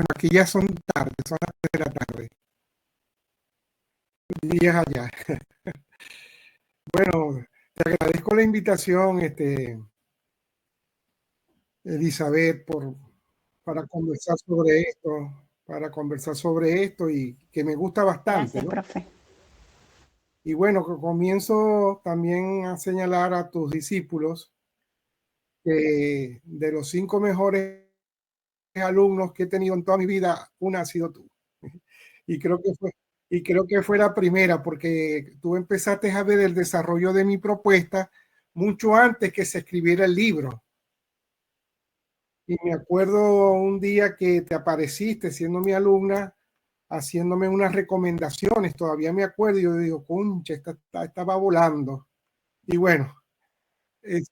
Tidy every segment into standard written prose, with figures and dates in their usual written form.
Aquí ya son tarde, son las 3 de la tarde. Días allá. Bueno, te agradezco la invitación, Elizabeth, para conversar sobre esto y que me gusta bastante, Gracias, ¿no? profe. Y bueno, comienzo también a señalar a tus discípulos que de los 5 mejores alumnos que he tenido en toda mi vida, una ha sido tú. Y creo que fue la primera, porque tú empezaste a ver el desarrollo de mi propuesta mucho antes que se escribiera el libro. Y me acuerdo un día que te apareciste siendo mi alumna, haciéndome unas recomendaciones, todavía me acuerdo, y yo digo, concha, estaba volando. Y bueno, es,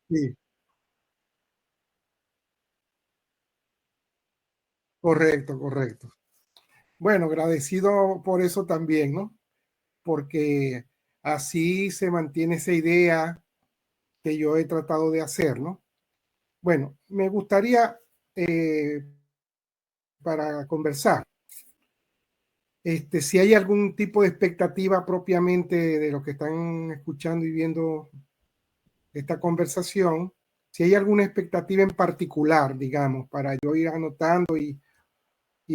sí, correcto, correcto. Bueno, agradecido por eso también, ¿no? Porque así se mantiene esa idea que yo he tratado de hacer, ¿no? Bueno, me gustaría, para conversar, si hay algún tipo de expectativa propiamente de lo que están escuchando y viendo esta conversación, si hay alguna expectativa en particular, digamos, para yo ir anotando y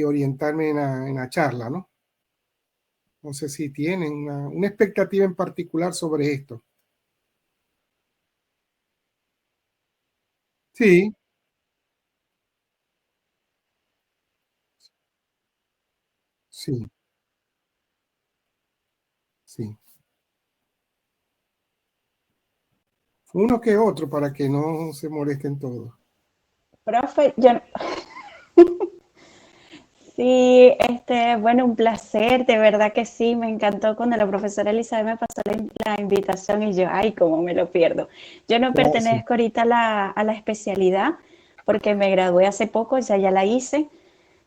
orientarme en la charla, ¿no? No sé si tienen una expectativa en particular sobre esto. Sí, sí, sí. Uno que otro para que no se molesten todos. Profe, yo, sí, bueno, un placer, de verdad que sí, me encantó cuando la profesora Elizabeth me pasó la invitación y yo, ay, cómo me lo pierdo. Yo no Gracias. pertenezco ahorita a la especialidad porque me gradué hace poco, ya la hice.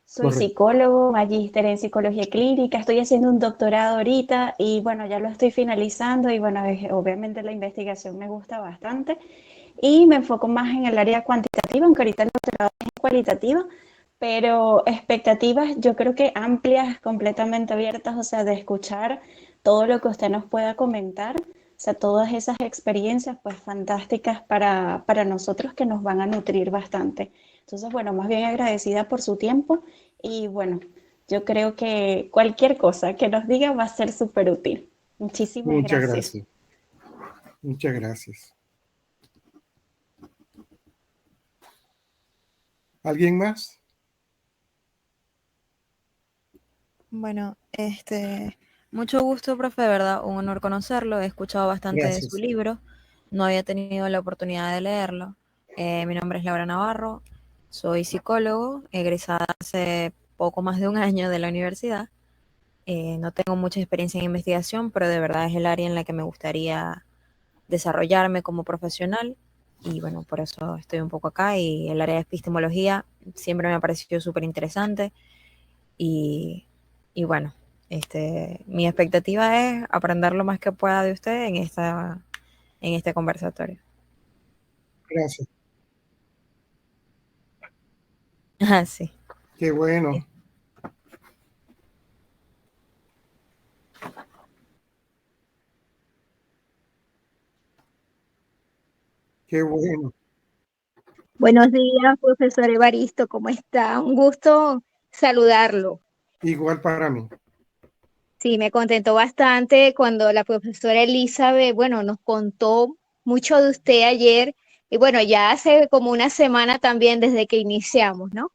Soy Correcto. psicólogo, magíster en psicología clínica, estoy haciendo un doctorado ahorita y bueno, ya lo estoy finalizando y bueno, obviamente la investigación me gusta bastante y me enfoco más en el área cuantitativa, aunque ahorita el doctorado es cualitativa, pero expectativas yo creo que amplias, completamente abiertas, o sea, de escuchar todo lo que usted nos pueda comentar, o sea, todas esas experiencias pues fantásticas para nosotros que nos van a nutrir bastante. Entonces, bueno, más bien agradecida por su tiempo y bueno, yo creo que cualquier cosa que nos diga va a ser súper útil. Muchísimas Muchas gracias. gracias. Muchas gracias. ¿Alguien más? Bueno, mucho gusto, profe, de verdad, un honor conocerlo. He escuchado bastante de su Gracias. libro, no había tenido la oportunidad de leerlo. Mi nombre es Laura Navarro, soy psicólogo, egresada hace poco más de un año de la universidad. No tengo mucha experiencia en investigación, pero de verdad es el área en la que me gustaría desarrollarme como profesional. Y bueno, por eso estoy un poco acá. Y el área de epistemología siempre me ha parecido súper interesante. Y, y bueno, mi expectativa es aprender lo más que pueda de usted en este conversatorio. Gracias. Ah, sí. Qué bueno. Qué bueno. Buenos días, profesor Evaristo, ¿cómo está? Un gusto saludarlo. Igual para mí. Sí, me contentó bastante cuando la profesora Elizabeth, bueno, nos contó mucho de usted ayer y bueno, ya hace como una semana también desde que iniciamos, ¿no?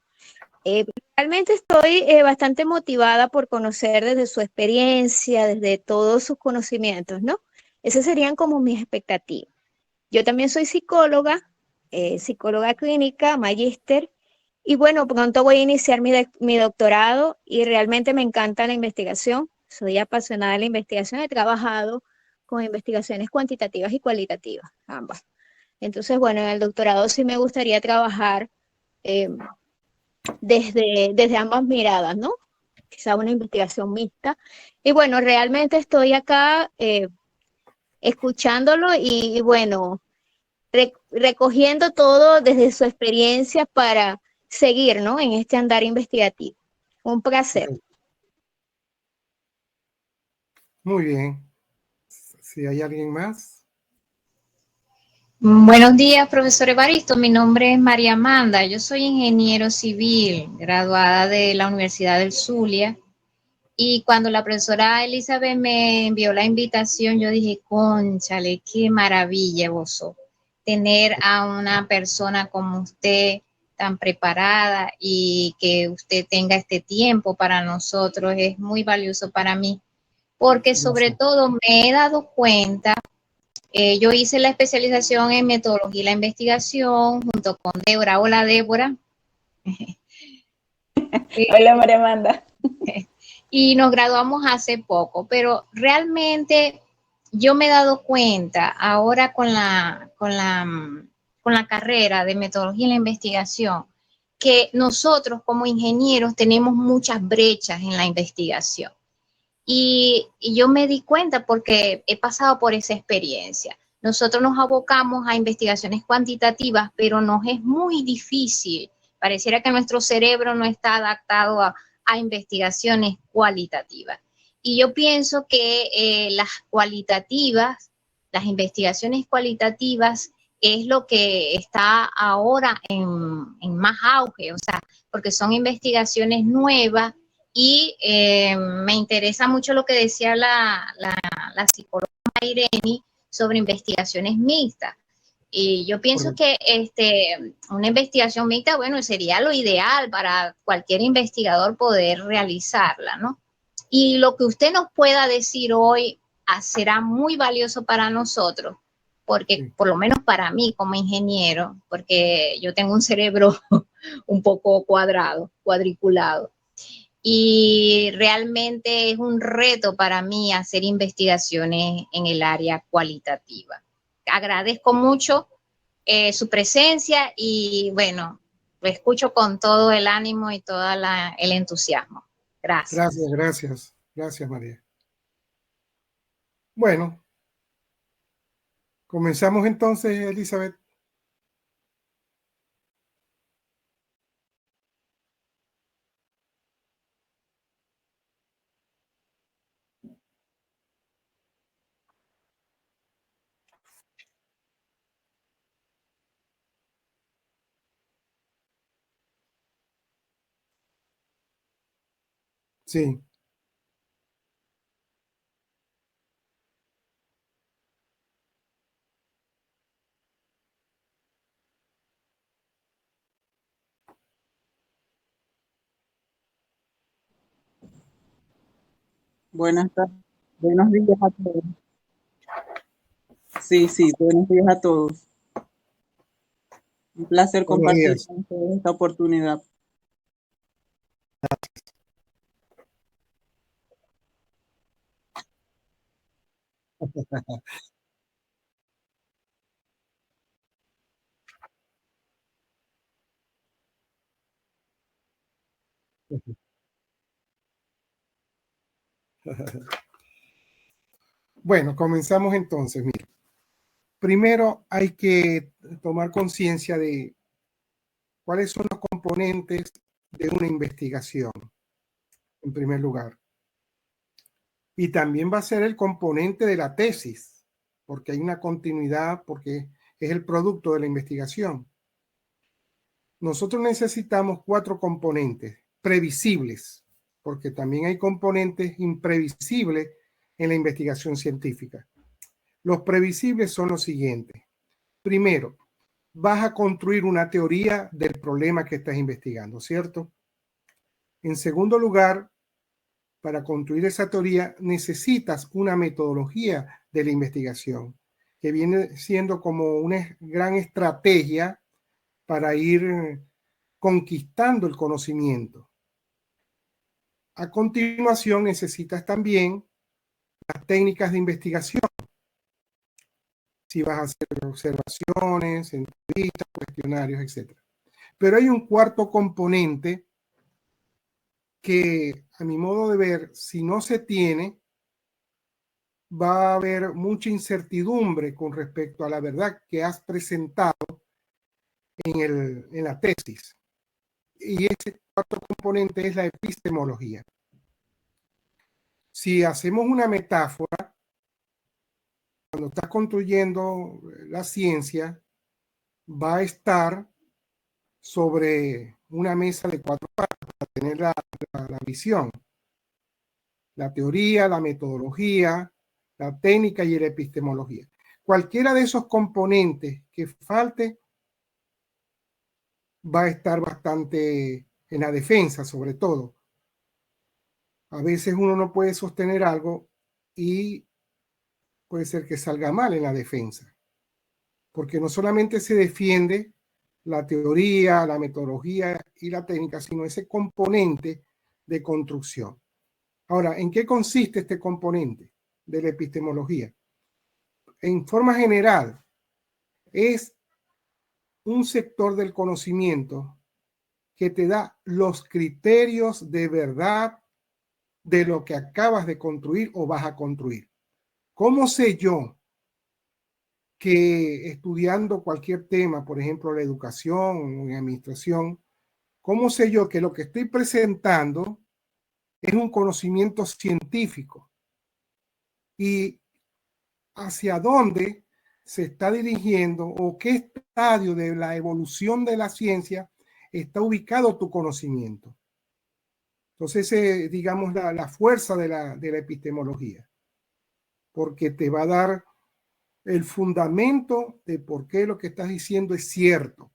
Realmente estoy bastante motivada por conocer desde su experiencia, desde todos sus conocimientos, ¿no? Esas serían como mis expectativas. Yo también soy psicóloga, psicóloga clínica, magíster, y bueno, pronto voy a iniciar mi doctorado y realmente me encanta la investigación. Soy apasionada de la investigación, he trabajado con investigaciones cuantitativas y cualitativas, ambas. Entonces, bueno, en el doctorado sí me gustaría trabajar eh, desde ambas miradas, ¿no? Quizá una investigación mixta. Y bueno, realmente estoy acá escuchándolo y bueno, recogiendo todo desde su experiencia para seguir, ¿no? En este andar investigativo. Un placer. Muy bien. Si hay alguien más. Buenos días, profesor Evaristo. Mi nombre es María Amanda. Yo soy ingeniero civil, graduada de la Universidad del Zulia. Y cuando la profesora Elizabeth me envió la invitación, yo dije, cónchale, qué maravilla, Bozo, tener a una persona como usted tan preparada y que usted tenga este tiempo para nosotros. Es muy valioso para mí, porque sobre todo me he dado cuenta. Yo hice la especialización en metodología y la investigación junto con Débora. Hola, Débora. Hola, María Amanda. Y nos graduamos hace poco, pero realmente yo me he dado cuenta ahora con la carrera de metodología y la investigación que nosotros como ingenieros tenemos muchas brechas en la investigación. Y yo me di cuenta porque he pasado por esa experiencia. Nosotros nos abocamos a investigaciones cuantitativas, pero nos es muy difícil. Pareciera que nuestro cerebro no está adaptado a investigaciones cualitativas. Y yo pienso que las investigaciones cualitativas es lo que está ahora en más auge, o sea, porque son investigaciones nuevas. Y me interesa mucho lo que decía la psicóloga Irene sobre investigaciones mixtas. Y yo pienso que una investigación mixta, bueno, sería lo ideal para cualquier investigador poder realizarla, ¿no? Y lo que usted nos pueda decir hoy será muy valioso para nosotros, porque por lo menos para mí como ingeniero, porque yo tengo un cerebro un poco cuadriculado. Y realmente es un reto para mí hacer investigaciones en el área cualitativa. Agradezco mucho su presencia y bueno, lo escucho con todo el ánimo y todo el entusiasmo. Gracias. Gracias, María. Bueno, comenzamos entonces, Elizabeth. Sí. Buenas tardes. Buenos días a todos. Sí, buenos días a todos. Un placer compartir con ustedes esta oportunidad. Bueno, comenzamos entonces. Mira, primero hay que tomar conciencia de cuáles son los componentes de una investigación, en primer lugar. Y también va a ser el componente de la tesis, porque hay una continuidad, porque es el producto de la investigación. Nosotros necesitamos 4 componentes previsibles, porque también hay componentes imprevisibles en la investigación científica. Los previsibles son los siguientes. Primero, vas a construir una teoría del problema que estás investigando, ¿cierto? En segundo lugar, para construir esa teoría necesitas una metodología de la investigación, que viene siendo como una gran estrategia para ir conquistando el conocimiento. A continuación, necesitas también las técnicas de investigación. Si vas a hacer observaciones, entrevistas, cuestionarios, etc. Pero hay un cuarto componente que, a mi modo de ver, si no se tiene, va a haber mucha incertidumbre con respecto a la verdad que has presentado en la tesis. Y ese cuarto componente es la epistemología. Si hacemos una metáfora, cuando estás construyendo la ciencia, va a estar sobre una mesa de 4 patas para tener la visión. La teoría, la metodología, la técnica y la epistemología. Cualquiera de esos componentes que falte va a estar bastante en la defensa, sobre todo. A veces uno no puede sostener algo y puede ser que salga mal en la defensa, porque no solamente se defiende la teoría, la metodología y la técnica, sino ese componente de construcción. Ahora, ¿en qué consiste este componente de la epistemología? En forma general, es un sector del conocimiento que te da los criterios de verdad de lo que acabas de construir o vas a construir. ¿Cómo sé yo que estudiando cualquier tema, por ejemplo, la educación o en administración, cómo sé yo que lo que estoy presentando es un conocimiento científico? Y hacia dónde se está dirigiendo o qué estadio de la evolución de la ciencia está ubicado tu conocimiento. Entonces, digamos, la fuerza de la epistemología, porque te va a dar el fundamento de por qué lo que estás diciendo es cierto.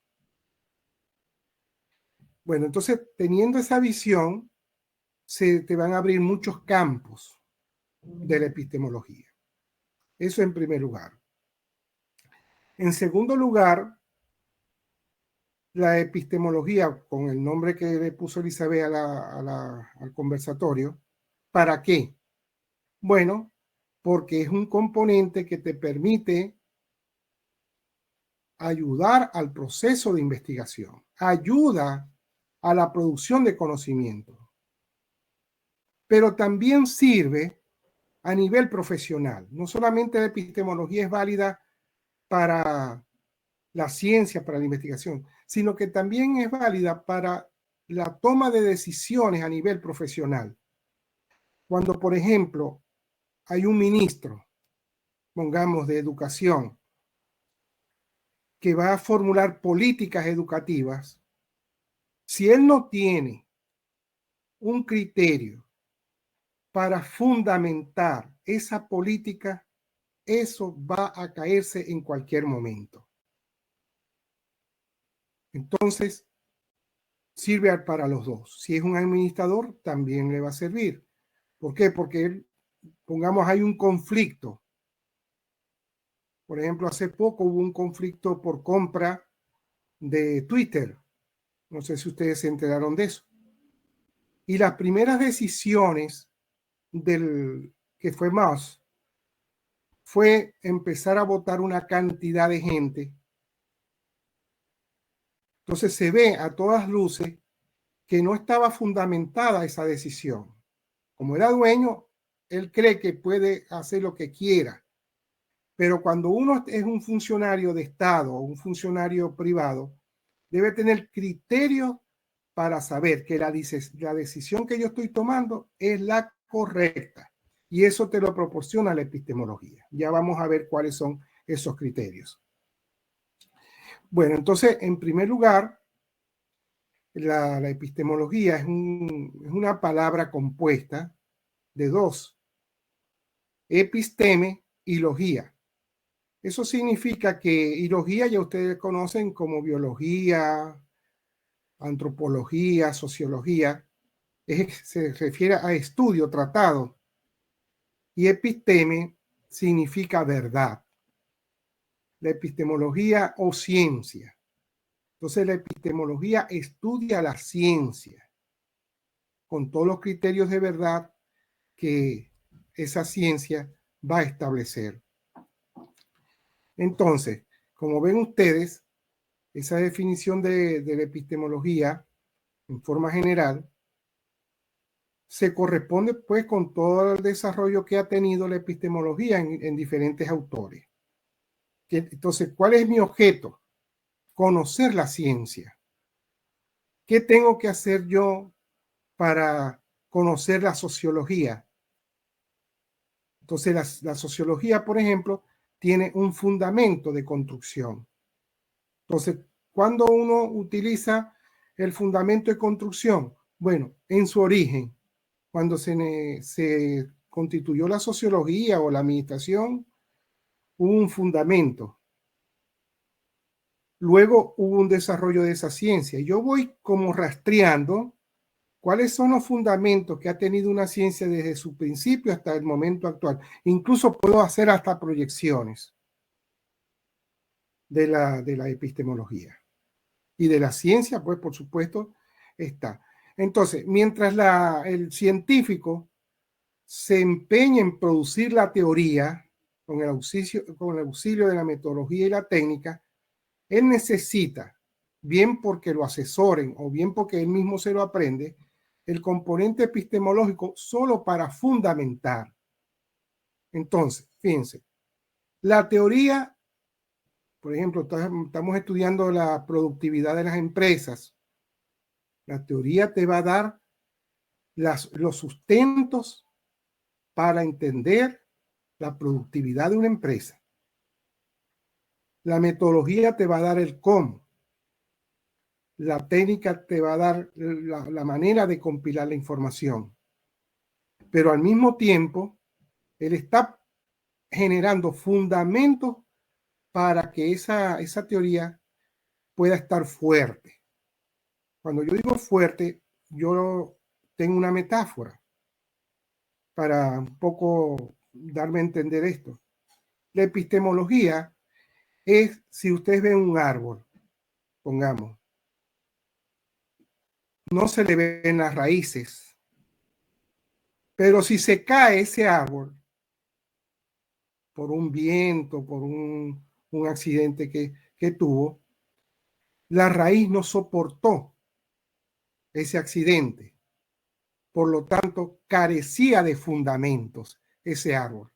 Bueno, entonces, teniendo esa visión, se te van a abrir muchos campos de la epistemología. Eso en primer lugar. En segundo lugar, la epistemología, con el nombre que le puso Elizabeth al conversatorio, ¿para qué? Bueno, porque es un componente que te permite ayudar al proceso de investigación, ayuda a la producción de conocimiento, pero también sirve a nivel profesional. No solamente la epistemología es válida para la ciencia, para la investigación, sino que también es válida para la toma de decisiones a nivel profesional. Cuando, por ejemplo, hay un ministro, pongamos, de educación, que va a formular políticas educativas, si él no tiene un criterio para fundamentar esa política, eso va a caerse en cualquier momento. Entonces, sirve para los dos. Si es un administrador, también le va a servir. ¿Por qué? Porque, pongamos, hay un conflicto. Por ejemplo, hace poco hubo un conflicto por compra de Twitter. No sé si ustedes se enteraron de eso. Y las primeras decisiones del que fue Musk fue empezar a votar una cantidad de gente. Entonces se ve a todas luces que no estaba fundamentada esa decisión. Como era dueño, él cree que puede hacer lo que quiera. Pero cuando uno es un funcionario de Estado o un funcionario privado, debe tener criterio para saber que la decisión que yo estoy tomando es la correcta. Y eso te lo proporciona la epistemología. Ya vamos a ver cuáles son esos criterios. Bueno, entonces, en primer lugar, la epistemología es una palabra compuesta de dos: episteme y logía. Eso significa que, y logía ya ustedes conocen como biología, antropología, sociología, se refiere a estudio, tratado, y episteme significa verdad. La epistemología o ciencia. Entonces la epistemología estudia la ciencia con todos los criterios de verdad que esa ciencia va a establecer. Entonces, como ven ustedes, esa definición de la epistemología en forma general se corresponde pues con todo el desarrollo que ha tenido la epistemología en diferentes autores. Entonces, ¿cuál es mi objeto? Conocer la ciencia. ¿Qué tengo que hacer yo para conocer la sociología? Entonces, la sociología, por ejemplo, tiene un fundamento de construcción. Entonces, cuando uno utiliza el fundamento de construcción, bueno, en su origen, cuando se constituyó la sociología o la administración, hubo un fundamento. Luego hubo un desarrollo de esa ciencia. Yo voy como rastreando cuáles son los fundamentos que ha tenido una ciencia desde su principio hasta el momento actual. Incluso puedo hacer hasta proyecciones de la epistemología. Y de la ciencia, pues por supuesto, está. Entonces, mientras el científico se empeña en producir la teoría con el auxilio de la metodología y la técnica, él necesita, bien porque lo asesoren o bien porque él mismo se lo aprende, el componente epistemológico solo para fundamentar. Entonces, fíjense, la teoría, por ejemplo, estamos estudiando la productividad de las empresas. La teoría te va a dar los sustentos para entender la productividad de una empresa. La metodología te va a dar el cómo. La técnica te va a dar la manera de compilar la información. Pero al mismo tiempo, él está generando fundamentos para que esa teoría pueda estar fuerte. Cuando yo digo fuerte, yo tengo una metáfora para un poco darme a entender esto. La epistemología es, si ustedes ven un árbol, pongamos, no se le ven las raíces, pero si se cae ese árbol por un viento, por un accidente que tuvo, la raíz no soportó ese accidente. Por lo tanto, carecía de fundamentos ese árbol.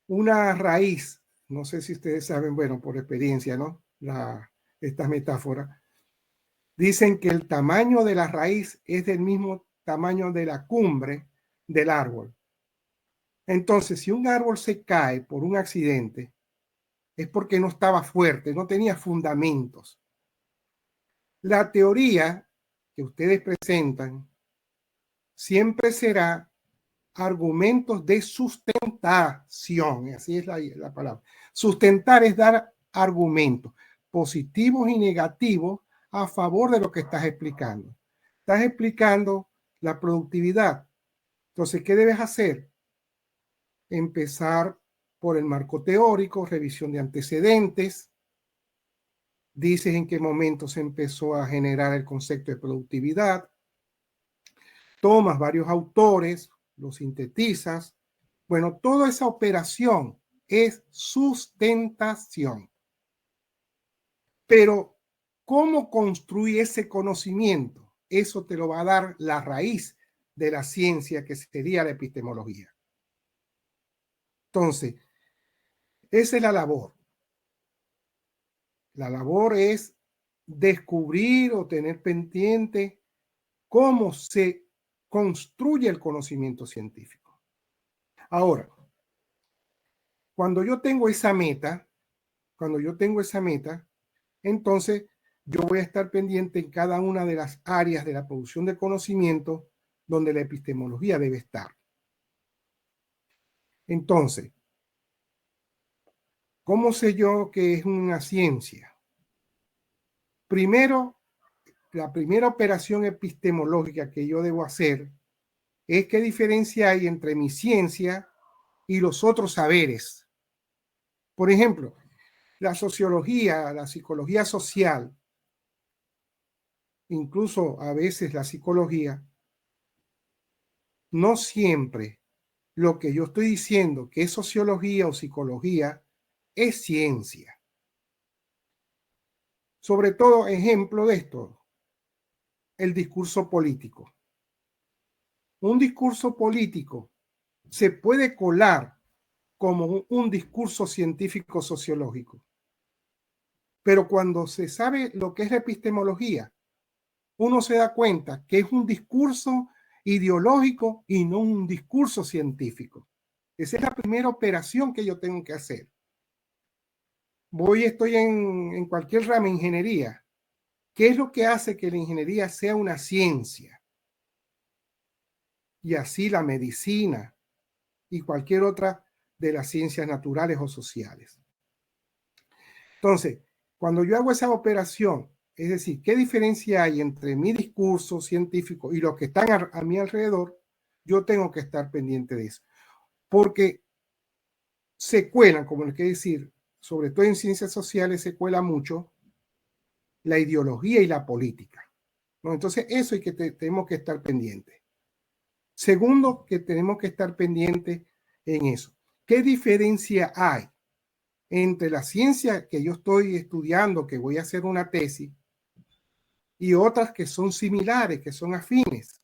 Una raíz, no sé si ustedes saben, bueno, por experiencia, ¿no? Estas metáforas, dicen que el tamaño de la raíz es del mismo tamaño de la cumbre del árbol. Entonces, si un árbol se cae por un accidente, es porque no estaba fuerte, no tenía fundamentos. La teoría que ustedes presentan siempre será argumentos de sustentación, así es la palabra. Sustentar es dar argumentos positivos y negativos a favor de lo que estás explicando. Estás explicando la productividad. Entonces, ¿qué debes hacer? Empezar por el marco teórico, revisión de antecedentes. Dices en qué momento se empezó a generar el concepto de productividad. Tomas varios autores, los sintetizas. Bueno, toda esa operación es sustentación. Pero, ¿cómo construir ese conocimiento? Eso te lo va a dar la raíz de la ciencia, que sería la epistemología. Entonces, esa es la labor. La labor es descubrir o tener pendiente cómo se construye el conocimiento científico. Ahora, cuando yo tengo esa meta, entonces yo voy a estar pendiente en cada una de las áreas de la producción de conocimiento donde la epistemología debe estar. Entonces, ¿cómo sé yo que es una ciencia? Primero, la primera operación epistemológica que yo debo hacer es qué diferencia hay entre mi ciencia y los otros saberes. Por ejemplo, la sociología, la psicología social, incluso a veces la psicología, no siempre lo que yo estoy diciendo que es sociología o psicología es ciencia. Sobre todo, ejemplo de esto, el discurso político. un discurso político se puede colar como un discurso científico sociológico. Pero cuando se sabe lo que es la epistemología, uno se da cuenta que es un discurso ideológico y no un discurso científico. Esa es la primera operación que yo tengo que hacer. Estoy en cualquier rama de ingeniería. ¿Qué es lo que hace que la ingeniería sea una ciencia? Y así la medicina y cualquier otra de las ciencias naturales o sociales. Entonces, cuando yo hago esa operación, es decir, ¿qué diferencia hay entre mi discurso científico y los que están a mi alrededor? Yo tengo que estar pendiente de eso. Porque se cuelan, como les quiero decir, sobre todo en ciencias sociales se cuela mucho la ideología y la política, ¿no? Entonces, eso es que tenemos que estar pendientes. Segundo, que tenemos que estar pendientes en eso. ¿Qué diferencia hay entre la ciencia que yo estoy estudiando, que voy a hacer una tesis, y otras que son similares, que son afines?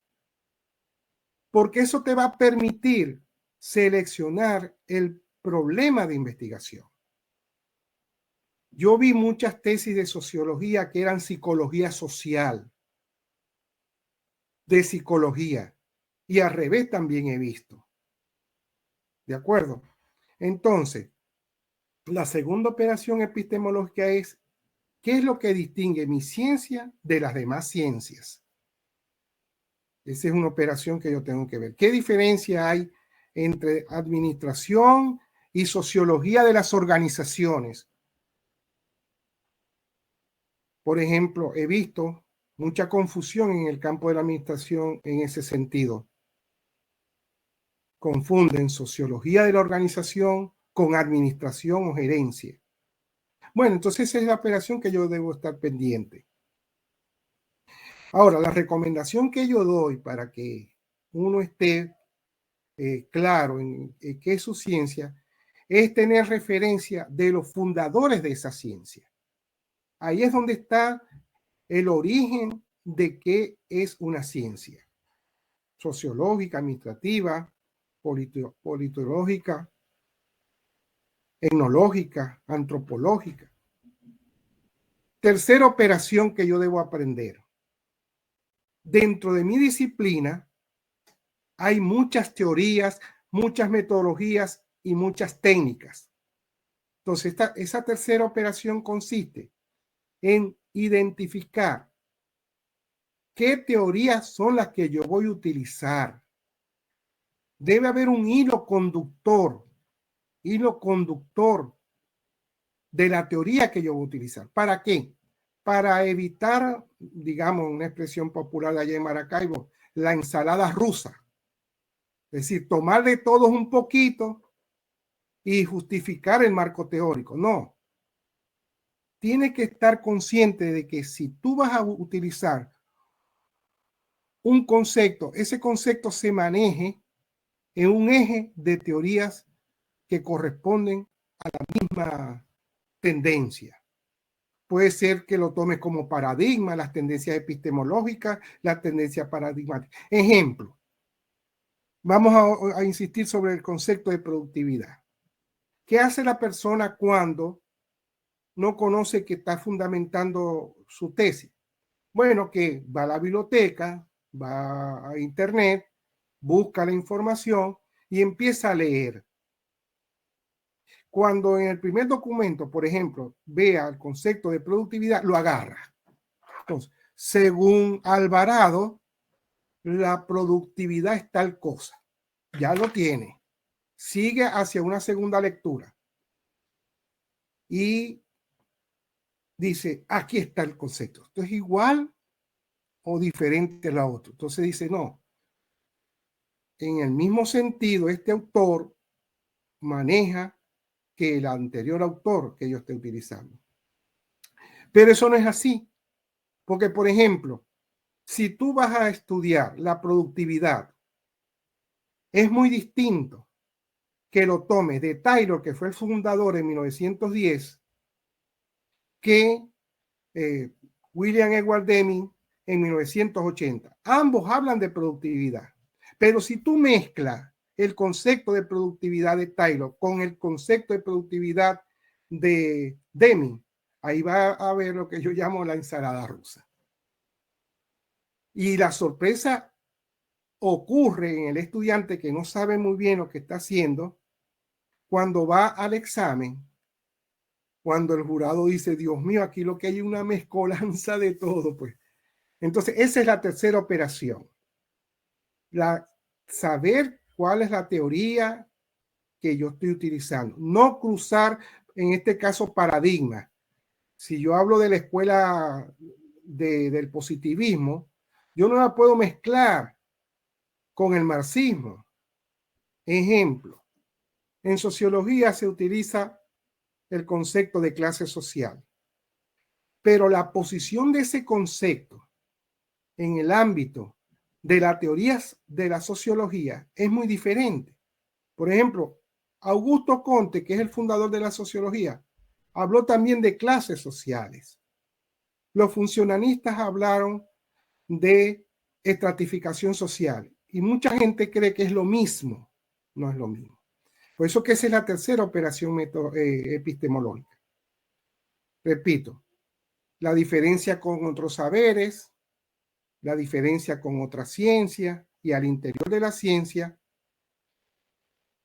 Porque eso te va a permitir seleccionar el problema de investigación. Yo vi muchas tesis de sociología que eran psicología social, de psicología, y al revés también he visto. ¿De acuerdo? Entonces, la segunda operación epistemológica es ¿qué es lo que distingue mi ciencia de las demás ciencias? Esa es una operación que yo tengo que ver. ¿Qué diferencia hay entre administración y sociología de las organizaciones? Por ejemplo, he visto mucha confusión en el campo de la administración en ese sentido. Confunden sociología de la organización con administración o gerencia. Bueno, entonces esa es la operación que yo debo estar pendiente. Ahora, la recomendación que yo doy para que uno esté claro en qué es su ciencia es tener referencia de los fundadores de esa ciencia. Ahí es donde está el origen de qué es una ciencia sociológica, administrativa, politológica, etnológica, antropológica. Tercera operación que yo debo aprender. Dentro de mi disciplina hay muchas teorías, muchas metodologías y muchas técnicas. Entonces, esa tercera operación consiste en identificar qué teorías son las que yo voy a utilizar. Debe haber un hilo conductor de la teoría que yo voy a utilizar. ¿Para qué? Para evitar, digamos, una expresión popular de allá en Maracaibo, la ensalada rusa. Es decir, tomar de todos un poquito y justificar el marco teórico. No. Tienes que estar consciente de que si tú vas a utilizar un concepto, ese concepto se maneje en un eje de teorías que corresponden a la misma tendencia. Puede ser que lo tomes como paradigma, las tendencias epistemológicas, las tendencias paradigmáticas. Ejemplo, vamos a insistir sobre el concepto de productividad. ¿Qué hace la persona cuando no conoce que está fundamentando su tesis? Bueno, que va a la biblioteca, va a internet, busca la información y empieza a leer. Cuando en el primer documento, por ejemplo, vea el concepto de productividad, lo agarra. Entonces, según Alvarado, la productividad es tal cosa. Ya lo tiene. Sigue hacia una segunda lectura. Y dice, aquí está el concepto. ¿Esto es igual o diferente a la otra? Entonces dice, no. En el mismo sentido, este autor maneja que el anterior autor que yo esté utilizando. Pero eso no es así. Porque, por ejemplo, si tú vas a estudiar la productividad, es muy distinto que lo tomes de Taylor, que fue el fundador en 1910, que William Edward Deming en 1980. Ambos hablan de productividad, Pero si tú mezclas el concepto de productividad de Taylor con el concepto de productividad de Deming, ahí va a haber lo que yo llamo la ensalada rusa. Y la sorpresa ocurre en el estudiante que no sabe muy bien lo que está haciendo cuando va al examen, cuando el jurado dice, Dios mío, aquí lo que hay es una mezcolanza de todo, pues. Entonces, esa es la tercera operación. Saber cuál es la teoría que yo estoy utilizando. No cruzar, en este caso, paradigmas. Si yo hablo de la escuela del positivismo, yo no la puedo mezclar con el marxismo. Ejemplo, en sociología se utiliza el concepto de clase social, pero la posición de ese concepto en el ámbito de las teorías de la sociología es muy diferente. Por ejemplo, Augusto Comte, que es el fundador de la sociología, habló también de clases sociales. Los funcionalistas hablaron de estratificación social y mucha gente cree que es lo mismo. No es lo mismo. Por eso que esa es la tercera operación epistemológica. Repito, la diferencia con otros saberes, la diferencia con otra ciencia y al interior de la ciencia,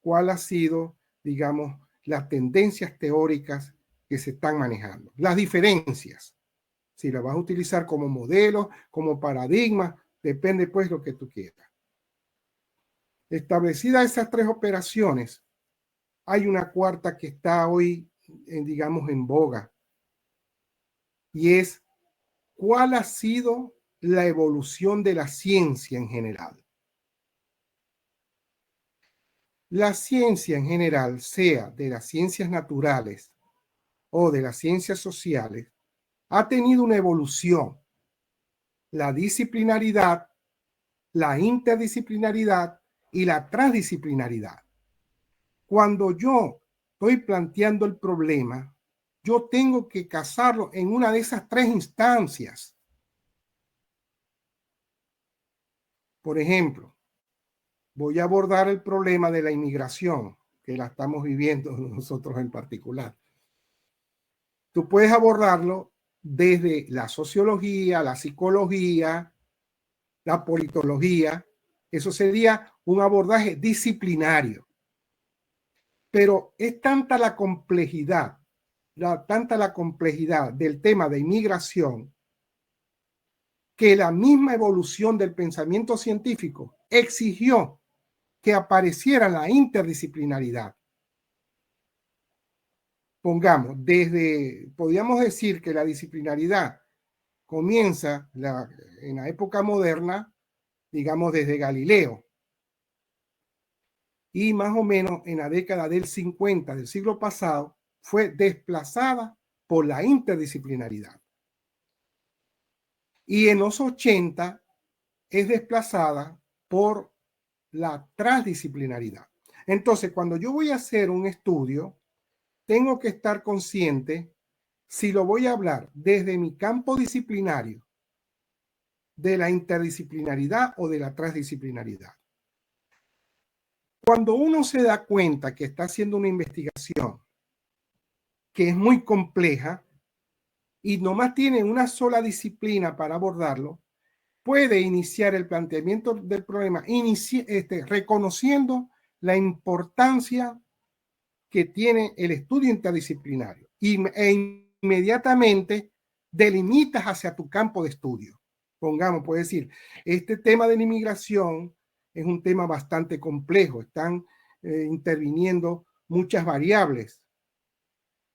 cuál ha sido, digamos, las tendencias teóricas que se están manejando. Las diferencias, si las vas a utilizar como modelo, como paradigma, depende pues lo que tú quieras. Establecidas esas tres operaciones, hay una cuarta que está hoy, digamos, en boga, y es cuál ha sido la evolución de la ciencia en general. La ciencia en general, sea de las ciencias naturales o de las ciencias sociales, ha tenido una evolución. La disciplinaridad, la interdisciplinaridad y la transdisciplinaridad. Cuando yo estoy planteando el problema, yo tengo que casarlo en una de esas tres instancias. Por ejemplo, voy a abordar el problema de la inmigración, que la estamos viviendo nosotros en particular. Tú puedes abordarlo desde la sociología, la psicología, la politología. Eso sería un abordaje disciplinario. Pero es tanta la complejidad del tema de inmigración que la misma evolución del pensamiento científico exigió que apareciera la interdisciplinaridad. Pongamos, podríamos decir que la disciplinaridad comienza en la época moderna, digamos desde Galileo, y más o menos en la década del 50 del siglo pasado fue desplazada por la interdisciplinaridad. Y en los 80 es desplazada por la transdisciplinaridad. Entonces, cuando yo voy a hacer un estudio, tengo que estar consciente si lo voy a hablar desde mi campo disciplinario, de la interdisciplinaridad o de la transdisciplinaridad. Cuando uno se da cuenta que está haciendo una investigación que es muy compleja y nomás tiene una sola disciplina para abordarlo, puede iniciar el planteamiento del problema reconociendo la importancia que tiene el estudio interdisciplinario e inmediatamente delimitas hacia tu campo de estudio. Pongamos, puede decir, este tema de la inmigración es un tema bastante complejo, están interviniendo muchas variables,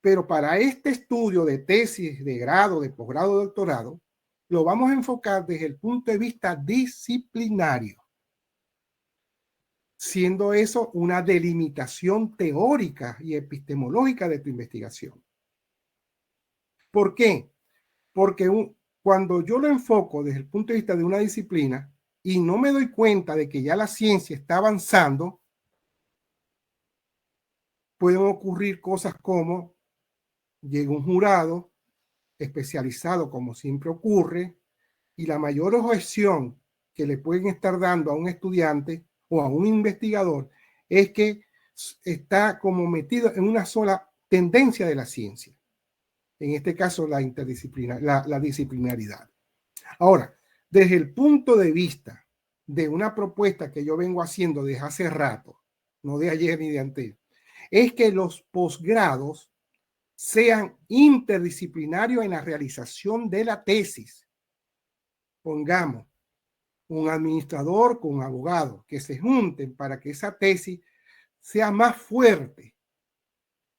pero para este estudio de tesis, de grado, de posgrado, de doctorado, lo vamos a enfocar desde el punto de vista disciplinario, siendo eso una delimitación teórica y epistemológica de tu investigación. ¿Por qué? Porque cuando yo lo enfoco desde el punto de vista de una disciplina y no me doy cuenta de que ya la ciencia está avanzando, pueden ocurrir cosas como llega un jurado especializado, como siempre ocurre, y la mayor objeción que le pueden estar dando a un estudiante o a un investigador es que está como metido en una sola tendencia de la ciencia. En este caso, la disciplinaridad. Ahora, desde el punto de vista de una propuesta que yo vengo haciendo desde hace rato, no de ayer ni de antes, es que los posgrados sean interdisciplinarios en la realización de la tesis. Pongamos un administrador con un abogado que se junten para que esa tesis sea más fuerte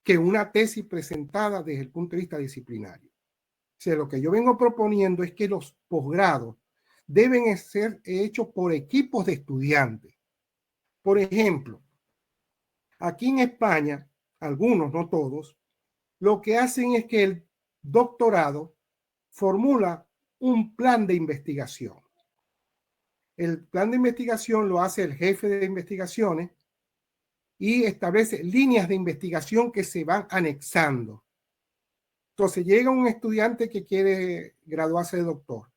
que una tesis presentada desde el punto de vista disciplinario. O sea, lo que yo vengo proponiendo es que los posgrados deben ser hechos por equipos de estudiantes. Por ejemplo, aquí en España, algunos, no todos, lo que hacen es que el doctorado formula un plan de investigación. El plan de investigación lo hace el jefe de investigaciones y establece líneas de investigación que se van anexando. Entonces llega un estudiante que quiere graduarse de doctor.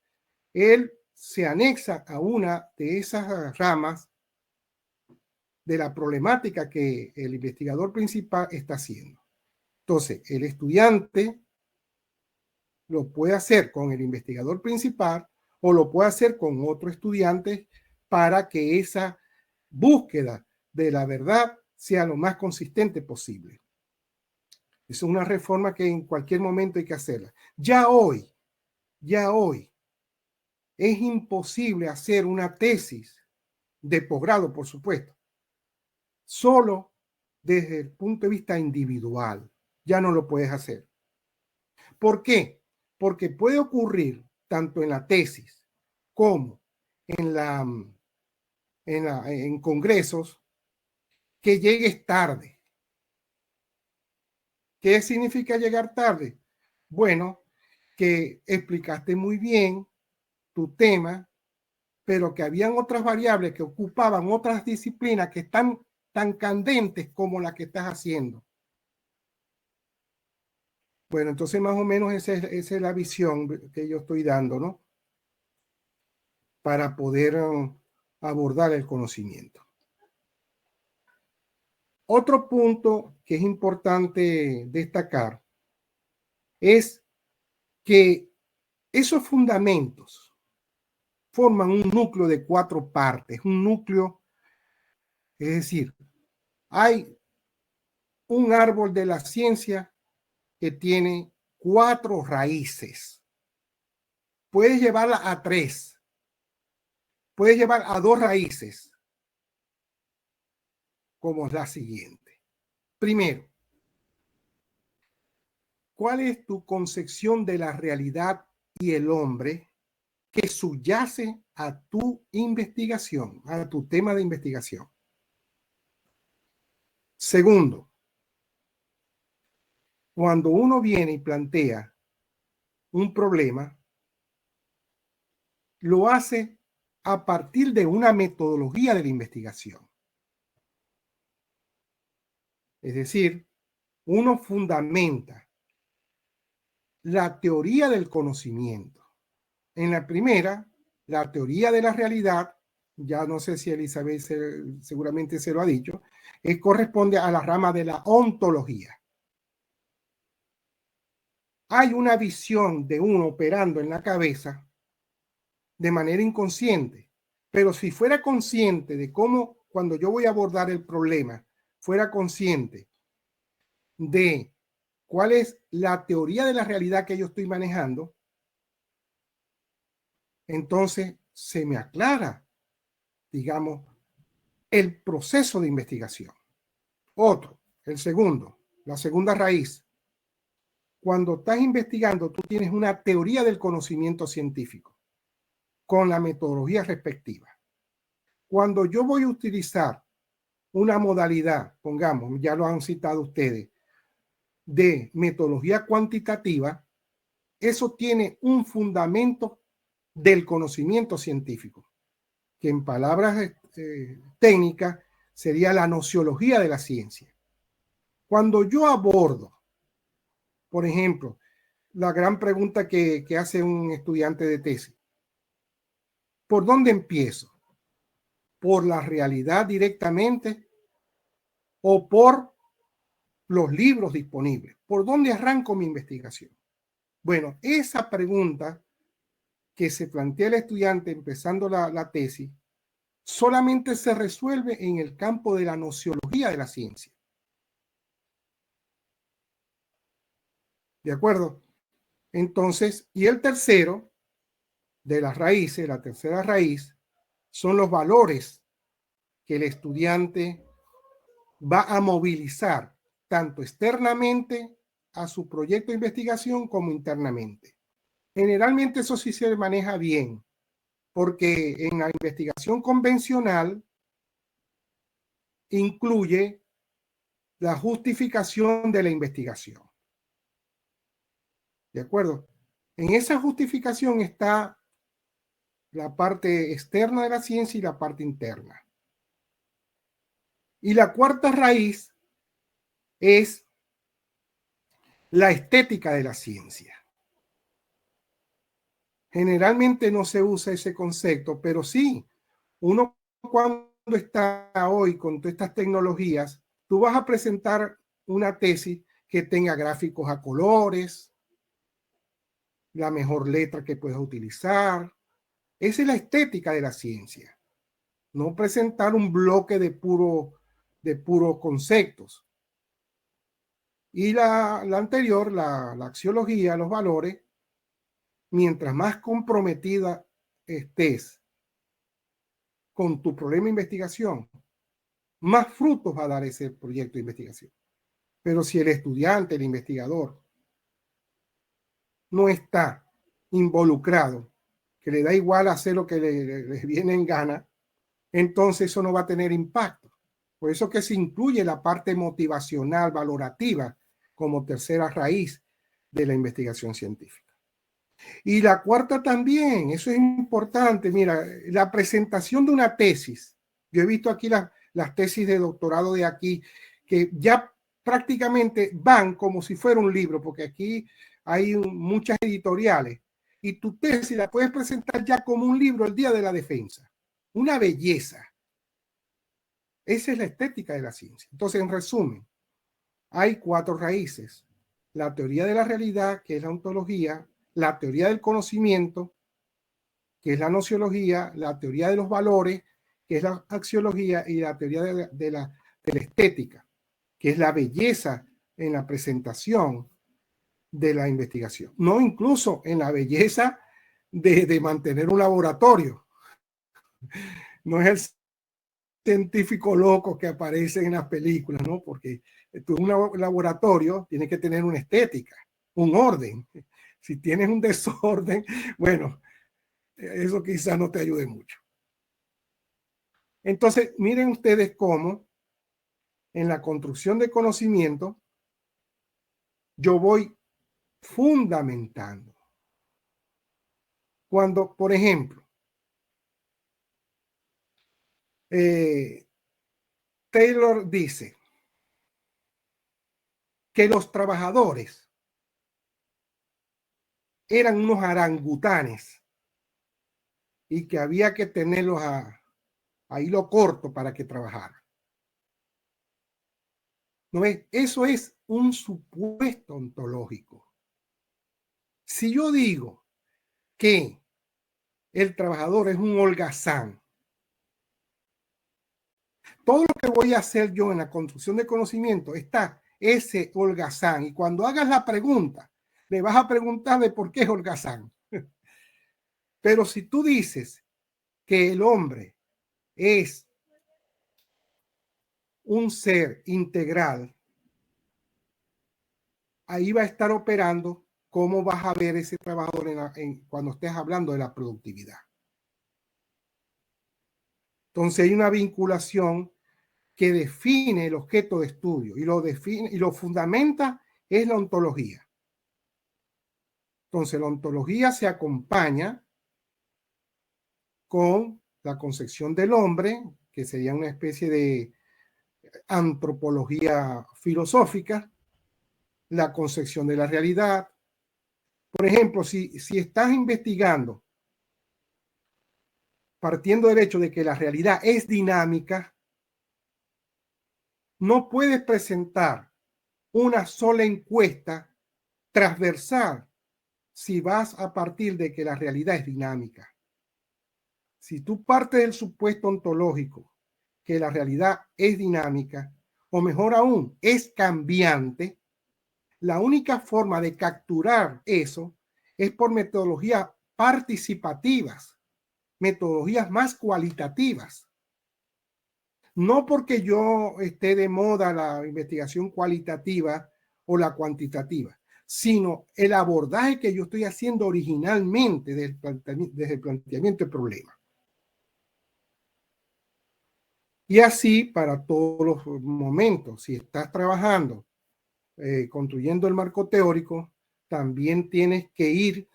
Él se anexa a una de esas ramas de la problemática que el investigador principal está haciendo. Entonces, el estudiante lo puede hacer con el investigador principal o lo puede hacer con otro estudiante para que esa búsqueda de la verdad sea lo más consistente posible. Es una reforma que en cualquier momento hay que hacerla. Ya hoy, es imposible hacer una tesis de posgrado, por supuesto, solo desde el punto de vista individual. Ya no lo puedes hacer. ¿Por qué? Porque puede ocurrir tanto en la tesis como en congresos que llegues tarde. ¿Qué significa llegar tarde? Bueno, que explicaste muy bien tu tema, pero que habían otras variables que ocupaban otras disciplinas que están tan candentes como la que estás haciendo. Bueno, entonces más o menos esa es la visión que yo estoy dando, ¿no? Para poder abordar el conocimiento. Otro punto que es importante destacar es que esos fundamentos forman un núcleo de 4 partes, un núcleo, es decir, hay un árbol de la ciencia que tiene 4 raíces. Puedes llevarla a 3, puedes llevar a 2 raíces, como es la siguiente. Primero, ¿cuál es tu concepción de la realidad y el hombre que subyace a tu investigación, a tu tema de investigación? Segundo, cuando uno viene y plantea un problema, lo hace a partir de una metodología de la investigación. Es decir, uno fundamenta la teoría del conocimiento. En la primera, la teoría de la realidad, ya no sé si Elizabeth seguramente se lo ha dicho, corresponde a la rama de la ontología. Hay una visión de uno operando en la cabeza de manera inconsciente, pero si fuera consciente de cómo, cuando yo voy a abordar el problema, fuera consciente de cuál es la teoría de la realidad que yo estoy manejando, entonces se me aclara, digamos, el proceso de investigación. Otro, el segundo, la segunda raíz. Cuando estás investigando, tú tienes una teoría del conocimiento científico con la metodología respectiva. Cuando yo voy a utilizar una modalidad, pongamos, ya lo han citado ustedes, de metodología cuantitativa, eso tiene un fundamento del conocimiento científico, que en palabras técnicas sería la nociología de la ciencia. Cuando yo abordo, por ejemplo, la gran pregunta que hace un estudiante de tesis, ¿por dónde empiezo? por la realidad directamente o por los libros disponibles? ¿Por dónde arranco mi investigación? Bueno, esa pregunta que se plantea el estudiante empezando la tesis solamente se resuelve en el campo de la nociología de la ciencia. ¿De acuerdo? Entonces, y el tercero de las raíces, la tercera raíz, son los valores que el estudiante va a movilizar tanto externamente a su proyecto de investigación como internamente. Generalmente eso sí se maneja bien, porque en la investigación convencional incluye la justificación de la investigación. ¿De acuerdo? En esa justificación está la parte externa de la ciencia y la parte interna. Y la cuarta raíz es la estética de la ciencia. Generalmente no se usa ese concepto, pero sí, uno cuando está hoy con todas estas tecnologías, tú vas a presentar una tesis que tenga gráficos a colores, la mejor letra que puedas utilizar. Esa es la estética de la ciencia. No presentar un bloque de puros conceptos. Y la anterior, la axiología, los valores, mientras más comprometida estés con tu problema de investigación, más frutos va a dar ese proyecto de investigación. Pero si el estudiante, el investigador, no está involucrado, que le da igual hacer lo que le viene en gana, entonces eso no va a tener impacto. Por eso que se incluye la parte motivacional, valorativa, como tercera raíz de la investigación científica. Y la cuarta también, eso es importante. Mira, la presentación de una tesis. Yo he visto aquí las tesis de doctorado de aquí, que ya prácticamente van como si fuera un libro, porque aquí hay muchas editoriales. Y tu tesis la puedes presentar ya como un libro el día de la defensa. Una belleza. Esa es la estética de la ciencia. Entonces, en resumen, hay 4 raíces. La teoría de la realidad, que es la ontología, la teoría del conocimiento, que es la nociología, la teoría de los valores, que es la axiología, y la teoría de la estética, que es la belleza en la presentación de la investigación. No incluso en la belleza de mantener un laboratorio. No es el científico loco que aparece en las películas, ¿no? Porque un laboratorio tiene que tener una estética, un orden. Si tienes un desorden, bueno, eso quizás no te ayude mucho. Entonces, miren ustedes cómo en la construcción de conocimiento yo voy fundamentando. Cuando, por ejemplo, Taylor dice que los trabajadores eran unos orangutanes y que había que tenerlos a hilo corto para que trabajaran. ¿No ves? Eso es un supuesto ontológico. Si yo digo que el trabajador es un holgazán, todo lo que voy a hacer yo en la construcción de conocimiento está ese holgazán. Y cuando hagas la pregunta, le vas a preguntar de por qué es holgazán. Pero si tú dices que el hombre es un ser integral, ahí va a estar operando cómo vas a ver ese trabajador cuando estés hablando de la productividad. Entonces hay una vinculación que define el objeto de estudio y lo define y lo fundamenta es la ontología. Entonces la ontología se acompaña con la concepción del hombre, que sería una especie de antropología filosófica, la concepción de la realidad. Por ejemplo, si estás investigando partiendo del hecho de que la realidad es dinámica, no puedes presentar una sola encuesta transversal si vas a partir de que la realidad es dinámica. Si tú partes del supuesto ontológico que la realidad es dinámica, o mejor aún, es cambiante, la única forma de capturar eso es por metodologías participativas, metodologías más cualitativas. No porque yo esté de moda la investigación cualitativa o la cuantitativa, sino el abordaje que yo estoy haciendo originalmente desde el planteamiento del problema. Y así para todos los momentos, si estás trabajando, construyendo el marco teórico, también tienes que ir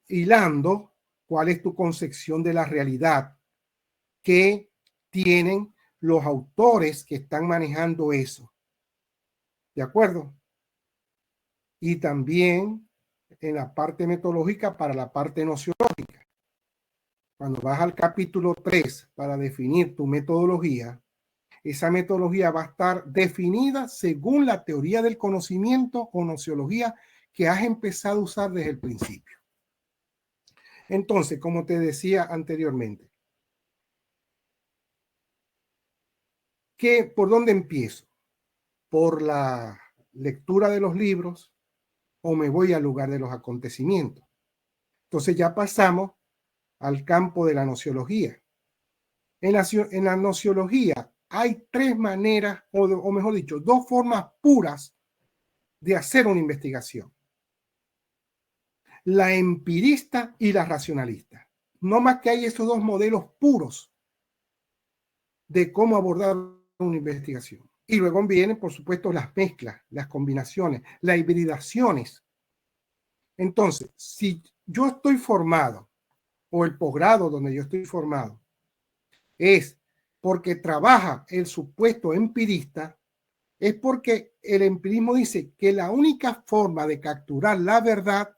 hilando cuál es tu concepción de la realidad que tienen los autores que están manejando eso. ¿De acuerdo? Y también en la parte metodológica para la parte nociológica. Cuando vas al capítulo 3 para definir tu metodología, esa metodología va a estar definida según la teoría del conocimiento o nociología que has empezado a usar desde el principio. Entonces, como te decía anteriormente, ¿por dónde empiezo? ¿Por la lectura de los libros o me voy al lugar de los acontecimientos? Entonces ya pasamos al campo de la nociología. En la nociología hay tres maneras, o mejor dicho, dos formas puras de hacer una investigación. La empirista y la racionalista. No más que hay esos dos modelos puros de cómo abordar una investigación. Y luego vienen, por supuesto, las mezclas, las combinaciones, las hibridaciones. Entonces, si yo estoy formado, o el posgrado donde yo estoy formado, es porque trabaja el supuesto empirista, es porque el empirismo dice que la única forma de capturar la verdad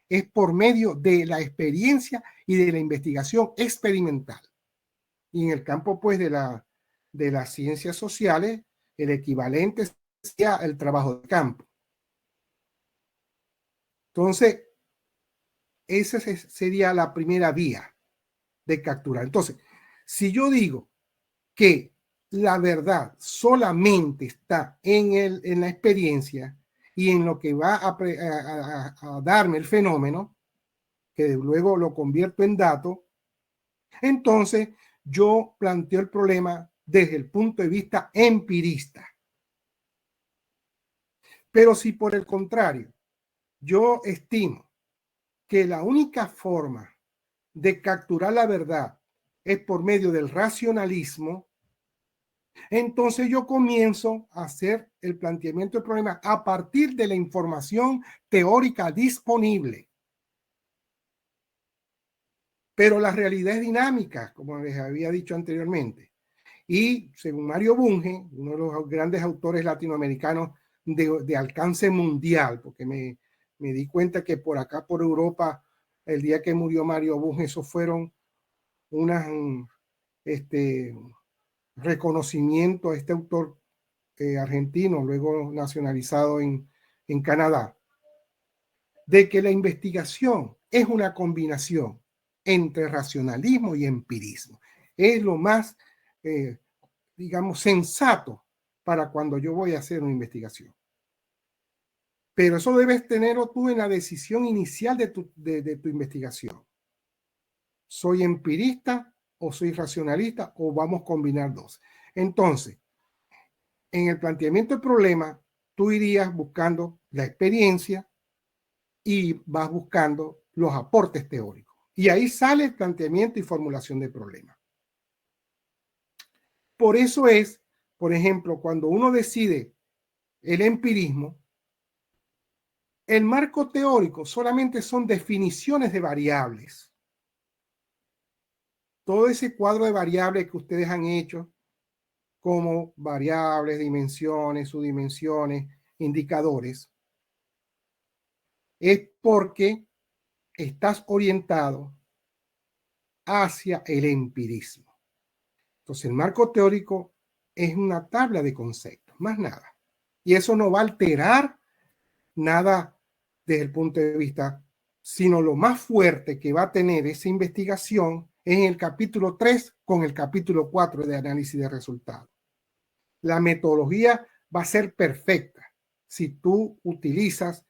es por medio de la experiencia y de la investigación experimental. Y en el campo, pues, de las ciencias sociales, el equivalente sería el trabajo de campo. Entonces, esa sería la primera vía de capturar. Entonces, si yo digo que la verdad solamente está en la experiencia y en lo que va a darme el fenómeno, que luego lo convierto en dato, entonces yo planteo el problema desde el punto de vista empirista. Pero si por el contrario, yo estimo que la única forma de capturar la verdad es por medio del racionalismo, entonces yo comienzo a hacer el planteamiento del problema a partir de la información teórica disponible. Pero la realidad es dinámica, como les había dicho anteriormente. Y según Mario Bunge, uno de los grandes autores latinoamericanos de alcance mundial, porque me di cuenta que por acá, por Europa, el día que murió Mario Bunge, esos fueron unas reconocimiento a este autor argentino, luego nacionalizado en Canadá, de que la investigación es una combinación entre racionalismo y empirismo. Es lo más, digamos, sensato para cuando yo voy a hacer una investigación. Pero eso debes tenerlo tú en la decisión inicial de tu investigación. ¿Soy empirista o soy racionalista o vamos a combinar dos? Entonces, en el planteamiento del problema, tú irías buscando la experiencia y vas buscando los aportes teóricos. Y ahí sale el planteamiento y formulación del problema. Por eso es, por ejemplo, cuando uno decide el empirismo, el marco teórico solamente son definiciones de variables. Todo ese cuadro de variables que ustedes han hecho, como variables, dimensiones, subdimensiones, indicadores, es porque estás orientado hacia el empirismo. Entonces, el marco teórico es una tabla de conceptos, más nada. Y eso no va a alterar nada desde el punto de vista, sino lo más fuerte que va a tener esa investigación es en el capítulo 3 con el capítulo 4 de análisis de resultados. La metodología va a ser perfecta si tú utilizas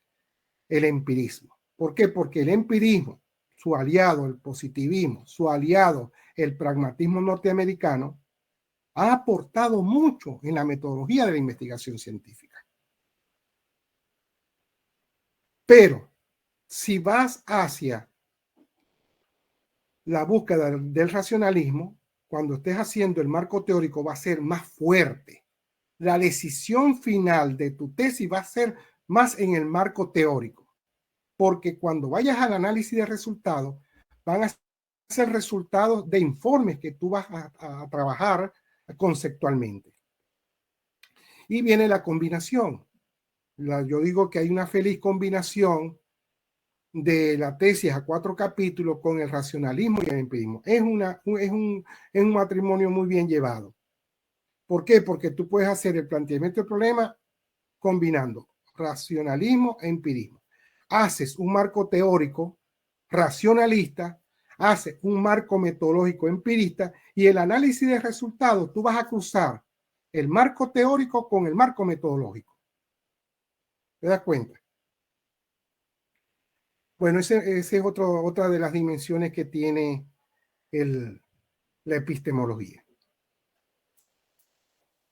el empirismo. ¿Por qué? Porque el empirismo, su aliado, el positivismo, su aliado, el pragmatismo norteamericano, ha aportado mucho en la metodología de la investigación científica. Pero si vas hacia la búsqueda del racionalismo, cuando estés haciendo el marco teórico va a ser más fuerte. La decisión final de tu tesis va a ser más en el marco teórico, porque cuando vayas al análisis de resultados, van a ser resultados de informes que tú vas a trabajar conceptualmente. Y viene la combinación. Yo digo que hay una feliz combinación de la tesis a 4 capítulos con el racionalismo y el empirismo. Es un matrimonio muy bien llevado. ¿Por qué? Porque tú puedes hacer el planteamiento del problema combinando racionalismo e empirismo. Haces un marco teórico racionalista, haces un marco metodológico empirista y el análisis de resultados tú vas a cruzar el marco teórico con el marco metodológico. ¿Te das cuenta? Bueno, ese es otra de las dimensiones que tiene la epistemología.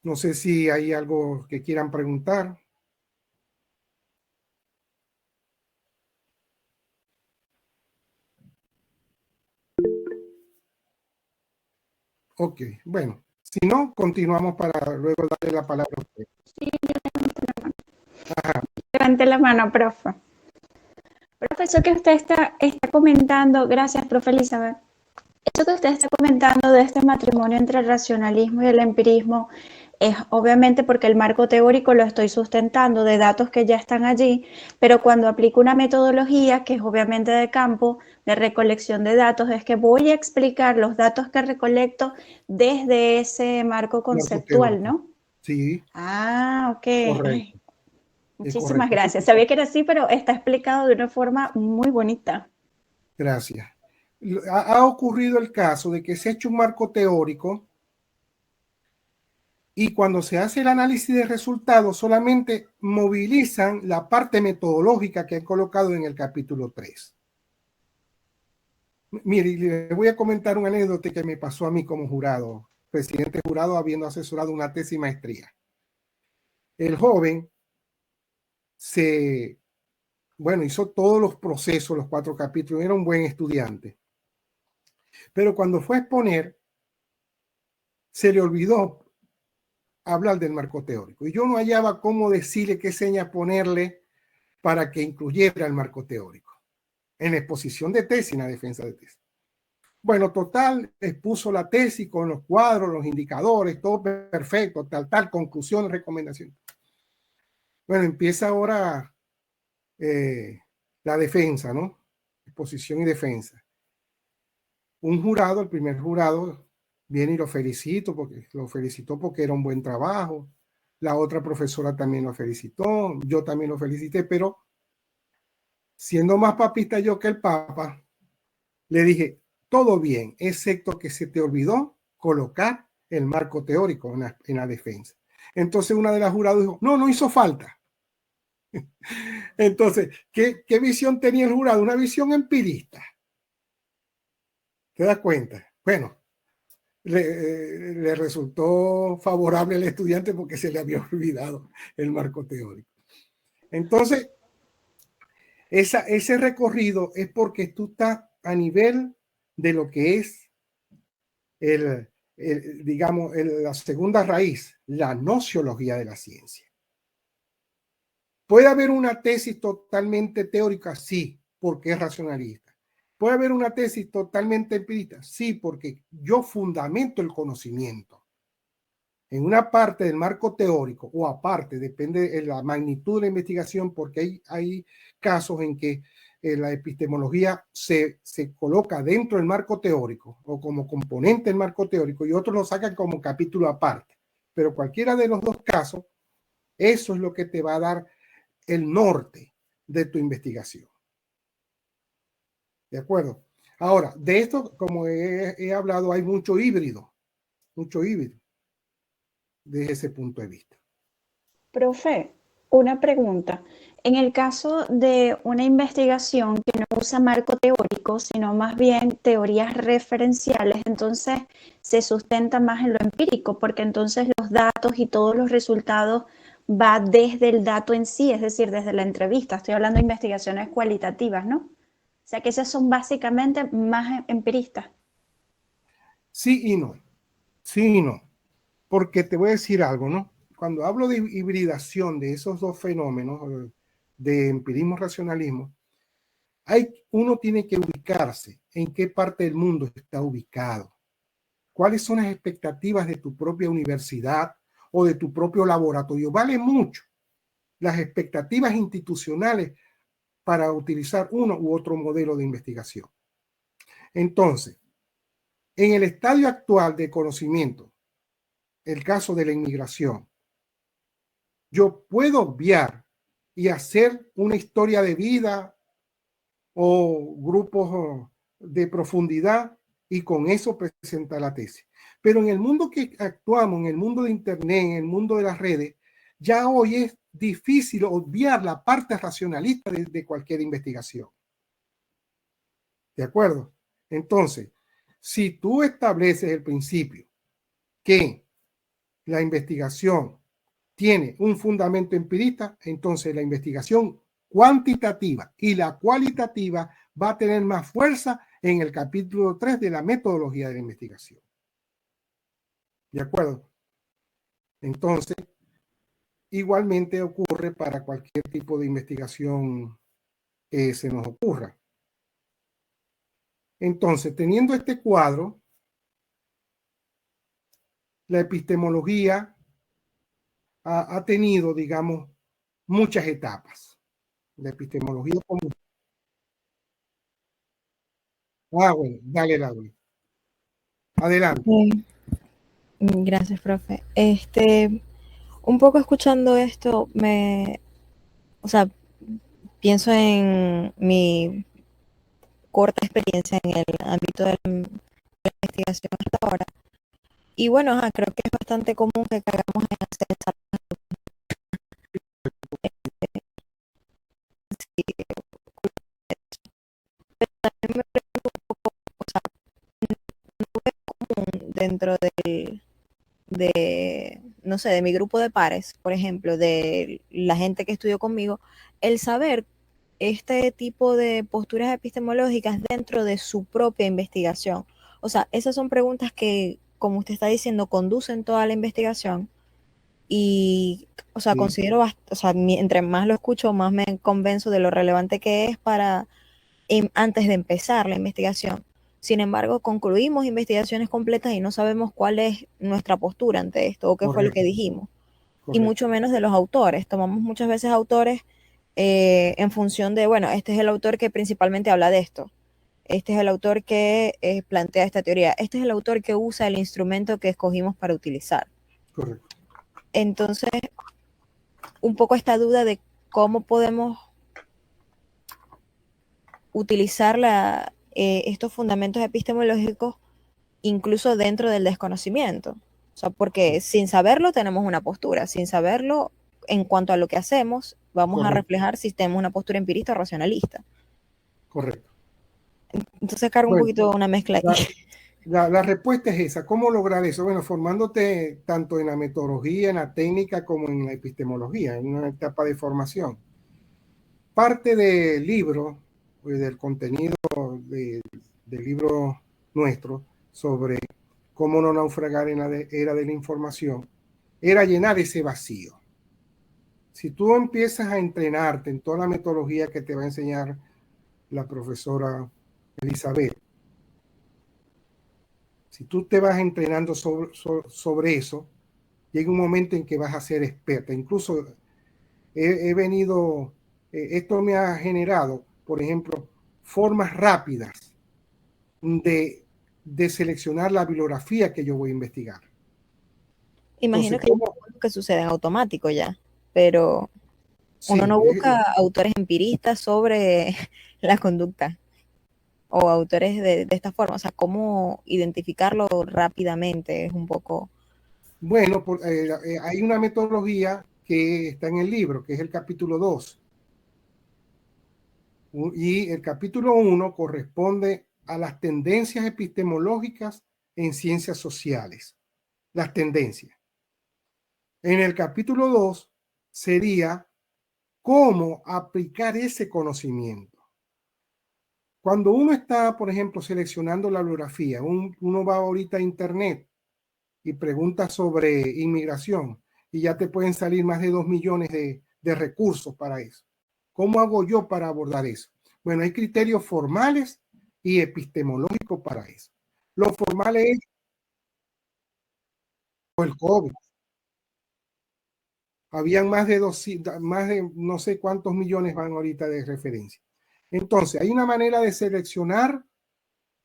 No sé si hay algo que quieran preguntar. Ok, bueno, si no, continuamos para luego darle la palabra a usted. Sí, levante la mano, profe. Profe, eso que usted está comentando, gracias, profe Elizabeth. Eso que usted está comentando de este matrimonio entre el racionalismo y el empirismo es obviamente porque el marco teórico lo estoy sustentando de datos que ya están allí, pero cuando aplico una metodología que es obviamente de campo, de recolección de datos, es que voy a explicar los datos que recolecto desde ese marco conceptual, ¿no? Sí. Ah, ok. Correcto. Ay, muchísimas gracias. Sabía que era así, pero está explicado de una forma muy bonita. Gracias. Ha ocurrido el caso de que se ha hecho un marco teórico y cuando se hace el análisis de resultados solamente movilizan la parte metodológica que he colocado en el capítulo 3. Mire, le voy a comentar un anécdota que me pasó a mí como jurado, presidente jurado, habiendo asesorado una tesis maestría. El joven hizo todos los procesos, los 4 capítulos, era un buen estudiante. Pero cuando fue a exponer, se le olvidó hablar del marco teórico. Y yo no hallaba cómo decirle qué seña ponerle para que incluyera el marco teórico en la exposición de tesis, en la defensa de tesis. Bueno, total, expuso la tesis con los cuadros, los indicadores, todo perfecto, tal, conclusiones, recomendaciones. Bueno, empieza ahora la defensa, ¿no? Exposición y defensa. Un jurado, el primer jurado, viene y lo felicitó porque era un buen trabajo. La otra profesora también lo felicitó. Yo también lo felicité, pero siendo más papista yo que el Papa, le dije, todo bien, excepto que se te olvidó colocar el marco teórico en la defensa. Entonces una de las jurados dijo, no hizo falta. Entonces, ¿qué visión tenía el jurado? Una visión empirista. ¿Te das cuenta? Bueno, le resultó favorable al estudiante porque se le había olvidado el marco teórico. Entonces, ese recorrido es porque tú estás a nivel de lo que es la segunda raíz, la nociología de la ciencia. ¿Puede haber una tesis totalmente teórica? Sí, porque es racionalista. ¿Puede haber una tesis totalmente empirista? Sí, porque yo fundamento el conocimiento en una parte del marco teórico o aparte, depende de la magnitud de la investigación, porque hay casos en que la epistemología se coloca dentro del marco teórico o como componente del marco teórico y otros lo sacan como capítulo aparte. Pero cualquiera de los dos casos, eso es lo que te va a dar el norte de tu investigación. ¿De acuerdo? Ahora, de esto, como he hablado, hay mucho híbrido desde ese punto de vista. Profe, una pregunta. En el caso de una investigación que no usa marco teórico, sino más bien teorías referenciales, entonces se sustenta más en lo empírico, porque entonces los datos y todos los resultados va desde el dato en sí, es decir, desde la entrevista. Estoy hablando de investigaciones cualitativas, ¿no? O sea que esas son básicamente más empiristas. Sí y no. Sí y no. Porque te voy a decir algo, ¿no? Cuando hablo de hibridación de esos dos fenómenos, de empirismo y racionalismo, uno tiene que ubicarse en qué parte del mundo está ubicado. ¿Cuáles son las expectativas de tu propia universidad o de tu propio laboratorio? Vale mucho las expectativas institucionales para utilizar uno u otro modelo de investigación. Entonces, en el estadio actual de conocimiento, el caso de la inmigración, yo puedo obviar y hacer una historia de vida o grupos de profundidad y con eso presentar la tesis. Pero en el mundo que actuamos, en el mundo de Internet, en el mundo de las redes, ya hoy es difícil obviar la parte racionalista de cualquier investigación. ¿De acuerdo? Entonces, si tú estableces el principio que la investigación tiene un fundamento empirista, entonces la investigación cuantitativa y la cualitativa va a tener más fuerza en el capítulo 3 de la metodología de la investigación. ¿De acuerdo? Entonces, igualmente ocurre para cualquier tipo de investigación que se nos ocurra. Entonces, teniendo este cuadro, la epistemología ha tenido, digamos, muchas etapas. La epistemología como... bueno, dale, Laura. Adelante. Gracias, profe. Un poco escuchando esto, o sea, pienso en mi corta experiencia en el ámbito de la investigación hasta ahora. Y bueno, creo que es bastante común que caigamos en hacer esa dentro no sé, de mi grupo de pares, por ejemplo, de la gente que estudió conmigo, el saber este tipo de posturas epistemológicas dentro de su propia investigación. O sea, esas son preguntas que, como usted está diciendo, conducen toda la investigación y, o sea, Sí. considero, o sea, entre más lo escucho, más me convenzo de lo relevante que es para antes de empezar la investigación. Sin embargo, concluimos investigaciones completas y no sabemos cuál es nuestra postura ante esto o qué fue lo que dijimos. Y mucho menos de los autores. Tomamos muchas veces autores en función de, bueno, este es el autor que principalmente habla de esto. Este es el autor que plantea esta teoría. Este es el autor que usa el instrumento que escogimos para utilizar. Correcto. Entonces, un poco esta duda de cómo podemos utilizar estos fundamentos epistemológicos incluso dentro del desconocimiento. O sea, porque sin saberlo tenemos una postura, sin saberlo en cuanto a lo que hacemos, vamos Correcto. a reflejar si tenemos una postura empirista o racionalista. Correcto. Entonces cargo un poquito una mezcla ahí. La respuesta es esa. ¿Cómo lograr eso? Bueno, formándote tanto en la metodología, en la técnica, como en la epistemología, en una etapa de formación. Parte del libro, del contenido del libro nuestro sobre cómo no naufragar en la era de la información, era llenar ese vacío. Si tú empiezas a entrenarte en toda la metodología que te va a enseñar la profesora Elizabeth, si tú te vas entrenando sobre eso, llega un momento en que vas a ser experta. Incluso he venido, esto me ha generado por ejemplo, formas rápidas de seleccionar la bibliografía que yo voy a investigar. Imagino Entonces, que sucede en automático ya, pero sí, uno no busca autores empiristas sobre la conducta o autores de esta forma. O sea, cómo identificarlo rápidamente es un poco... bueno, hay una metodología que está en el libro, que es el capítulo 2. Y el capítulo 1 corresponde a las tendencias epistemológicas en ciencias sociales. Las tendencias. En el capítulo 2 sería cómo aplicar ese conocimiento. Cuando uno está, por ejemplo, seleccionando la bibliografía, uno va ahorita a internet y pregunta sobre inmigración y ya te pueden salir más de 2 millones de recursos para eso. ¿Cómo hago yo para abordar eso? Bueno, hay criterios formales y epistemológicos para eso. Lo formal es el COVID. Habían más de no sé cuántos millones van ahorita de referencia. Entonces, hay una manera de seleccionar,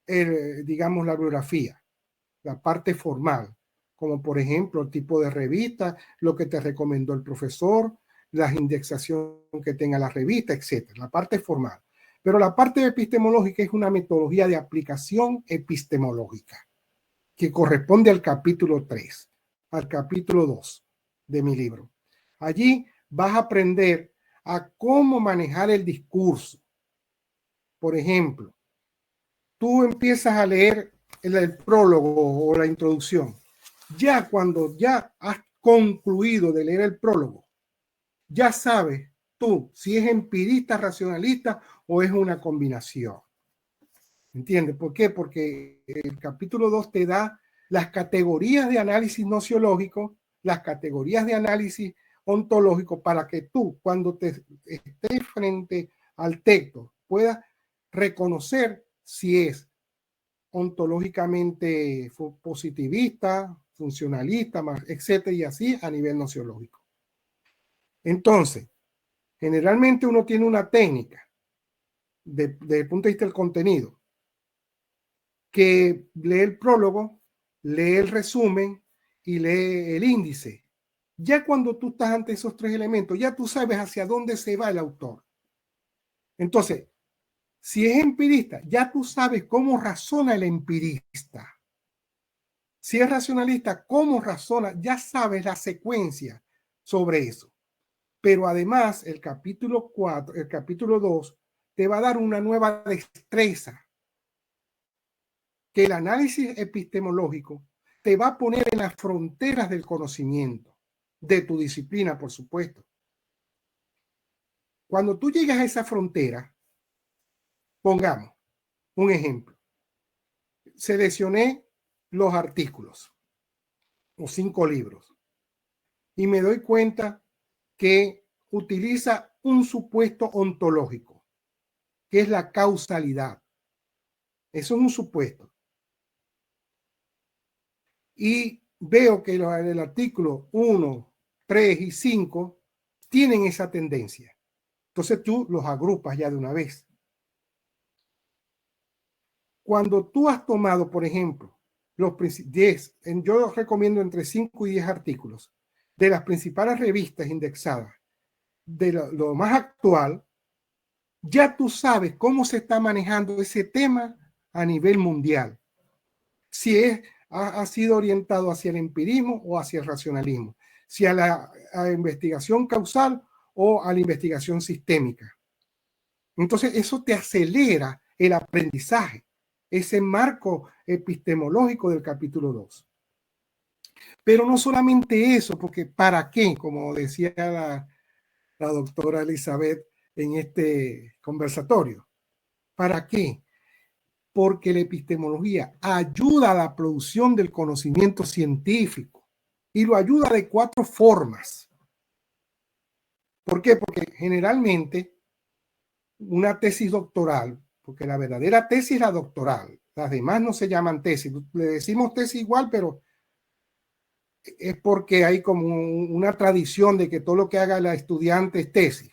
digamos, la bibliografía, la parte formal, como por ejemplo el tipo de revista, lo que te recomendó el profesor, la indexación que tenga la revista, etcétera, la parte formal. Pero la parte epistemológica es una metodología de aplicación epistemológica que corresponde al capítulo 3, al capítulo 2 de mi libro. Allí vas a aprender a cómo manejar el discurso. Por ejemplo, tú empiezas a leer el prólogo o la introducción. Ya cuando ya has concluido de leer el prólogo, ya sabes tú si es empirista, racionalista o es una combinación. ¿Entiendes? ¿Por qué? Porque el capítulo 2 te da las categorías de análisis nociológico, las categorías de análisis ontológico, para que tú, cuando te estés frente al texto, puedas reconocer si es ontológicamente positivista, funcionalista, etcétera, y así a nivel nociológico. Entonces, generalmente uno tiene una técnica desde el punto de vista del contenido, que lee el prólogo, lee el resumen y lee el índice. Ya cuando tú estás ante esos tres elementos, ya tú sabes hacia dónde se va el autor. Entonces, si es empirista, ya tú sabes cómo razona el empirista. Si es racionalista, cómo razona, ya sabes la secuencia sobre eso. Pero además, el capítulo 4, el capítulo 2, te va a dar una nueva destreza, que el análisis epistemológico te va a poner en las fronteras del conocimiento, de tu disciplina, por supuesto. Cuando tú llegas a esa frontera, pongamos un ejemplo. Seleccioné los artículos o 5 libros y me doy cuenta que utiliza un supuesto ontológico, que es la causalidad. Eso es un supuesto. Y veo que el artículo 1, 3 y 5 tienen esa tendencia. Entonces tú los agrupas ya de una vez. Cuando tú has tomado, por ejemplo, los 10, yo recomiendo entre 5 y 10 artículos de las principales revistas indexadas, de lo más actual, ya tú sabes cómo se está manejando ese tema a nivel mundial. Si ha sido orientado hacia el empirismo o hacia el racionalismo, si a la investigación causal o a la investigación sistémica. Entonces eso te acelera el aprendizaje, ese marco epistemológico del capítulo 2. Pero no solamente eso, porque ¿para qué? Como decía la doctora Elizabeth en este conversatorio. ¿Para qué? Porque la epistemología ayuda a la producción del conocimiento científico y lo ayuda de 4 formas. ¿Por qué? Porque generalmente una tesis doctoral, porque la verdadera tesis es la doctoral, las demás no se llaman tesis, le decimos tesis igual, pero es porque hay como una tradición de que todo lo que haga la estudiante es tesis.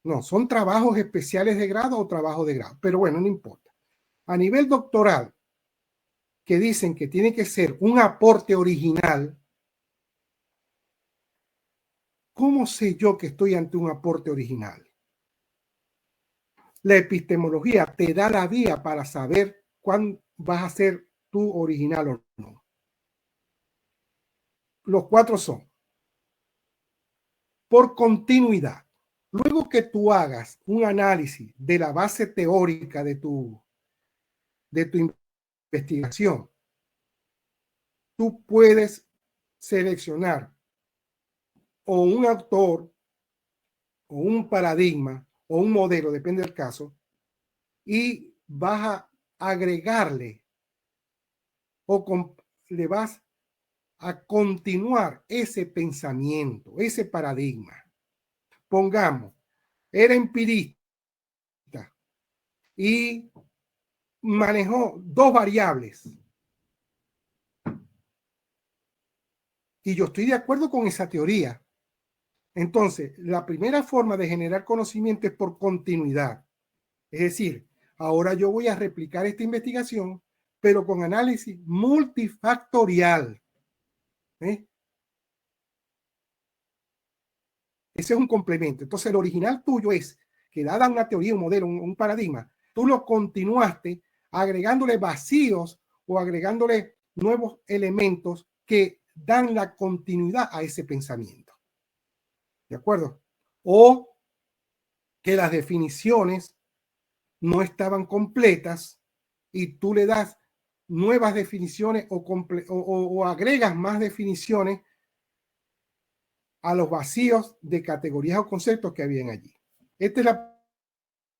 No, son trabajos especiales de grado o trabajos de grado, pero bueno, no importa. A nivel doctoral, que dicen que tiene que ser un aporte original, ¿cómo sé yo que estoy ante un aporte original? La epistemología te da la vía para saber cuándo vas a ser tú original o no. Los 4 son: por continuidad. Luego que tú hagas un análisis de la base teórica de tu investigación, tú puedes seleccionar o un autor o un paradigma o un modelo, depende del caso, y vas a agregarle o le vas a continuar ese pensamiento, ese paradigma. Pongamos, era empirista y manejó 2 variables. Y yo estoy de acuerdo con esa teoría. Entonces, la primera forma de generar conocimiento es por continuidad. Es decir, ahora yo voy a replicar esta investigación, pero con análisis multifactorial. ¿Eh? Ese es un complemento. Entonces, el original tuyo es que dada una teoría, un modelo, un paradigma, tú lo continuaste agregándole vacíos o agregándole nuevos elementos que dan la continuidad a ese pensamiento. ¿De acuerdo? O que las definiciones no estaban completas y tú le das nuevas definiciones o agregas más definiciones a los vacíos de categorías o conceptos que habían allí. Esta es la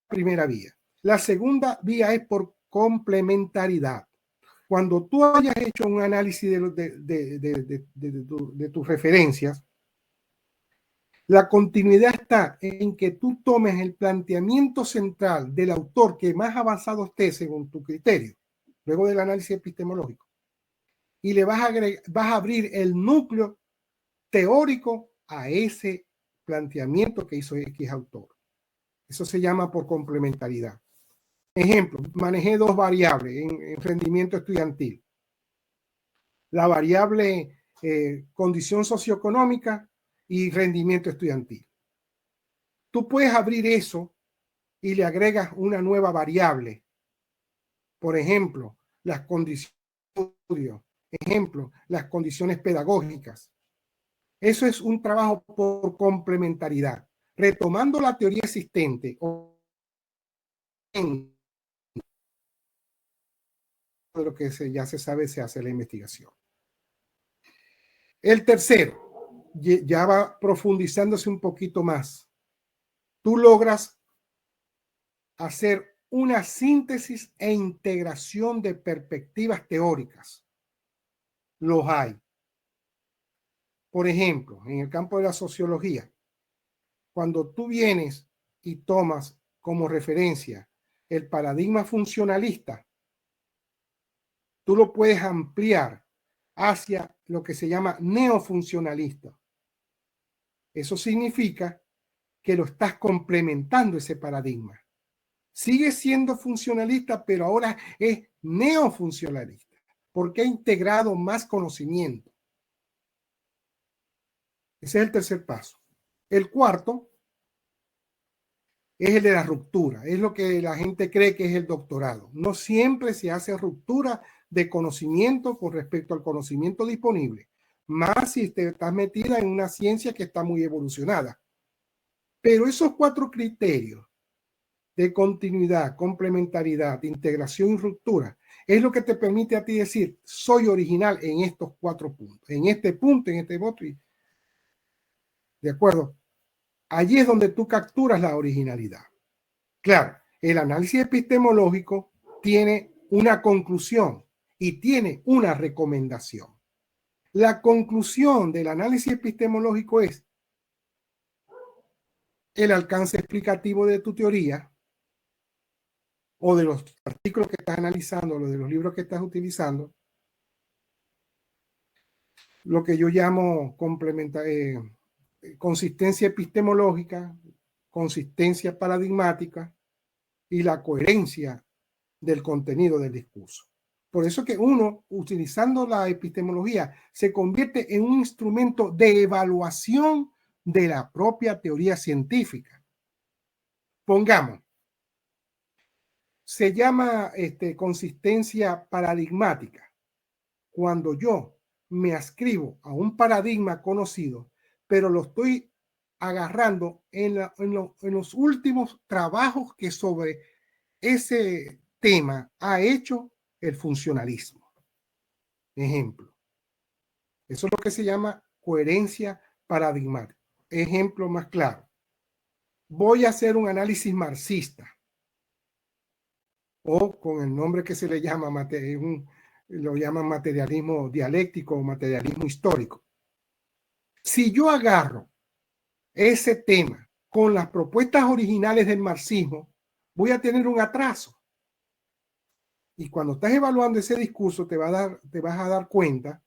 primera vía. La segunda vía es por complementariedad. Cuando tú hayas hecho un análisis de tus referencias, la continuidad está en que tú tomes el planteamiento central del autor que más avanzado esté según tu criterio, luego del análisis epistemológico, y le vas a abrir el núcleo teórico a ese planteamiento que hizo X autor. Eso se llama por complementariedad. Ejemplo, manejé 2 variables en rendimiento estudiantil. La variable condición socioeconómica y rendimiento estudiantil. Tú puedes abrir eso y le agregas una nueva variable. Por ejemplo, las condiciones de estudio. Ejemplo, las condiciones pedagógicas. Eso es un trabajo por complementariedad. Retomando la teoría existente o en lo que ya se sabe, se hace la investigación. El tercero, ya va profundizándose un poquito más. Tú logras hacer una síntesis e integración de perspectivas teóricas. Los hay. Por ejemplo, en el campo de la sociología, cuando tú vienes y tomas como referencia el paradigma funcionalista, tú lo puedes ampliar hacia lo que se llama neofuncionalista. Eso significa que lo estás complementando ese paradigma. Sigue siendo funcionalista, pero ahora es neofuncionalista, porque ha integrado más conocimiento. Ese es el tercer paso. El cuarto es el de la ruptura. Es lo que la gente cree que es el doctorado. No siempre se hace ruptura de conocimiento con respecto al conocimiento disponible, más si estás metida en una ciencia que está muy evolucionada. Pero esos 4 criterios de continuidad, complementariedad, integración y ruptura es lo que te permite a ti decir, soy original en estos 4 puntos, en este punto, en este otro. ¿De acuerdo? Allí es donde tú capturas la originalidad. Claro, el análisis epistemológico tiene una conclusión y tiene una recomendación. La conclusión del análisis epistemológico es el alcance explicativo de tu teoría o de los artículos que estás analizando, o de los libros que estás utilizando, lo que yo llamo consistencia epistemológica, consistencia paradigmática y la coherencia del contenido del discurso. Por eso que uno, utilizando la epistemología, se convierte en un instrumento de evaluación de la propia teoría científica. Pongamos, se llama consistencia paradigmática cuando yo me adscribo a un paradigma conocido, pero lo estoy agarrando en los últimos trabajos que sobre ese tema ha hecho el funcionalismo. Ejemplo. Eso es lo que se llama coherencia paradigmática. Ejemplo más claro. Voy a hacer un análisis marxista o con el nombre que se le llama, lo llaman materialismo dialéctico o materialismo histórico. Si yo agarro ese tema con las propuestas originales del marxismo, voy a tener un atraso. Y cuando estás evaluando ese discurso, te vas a dar cuenta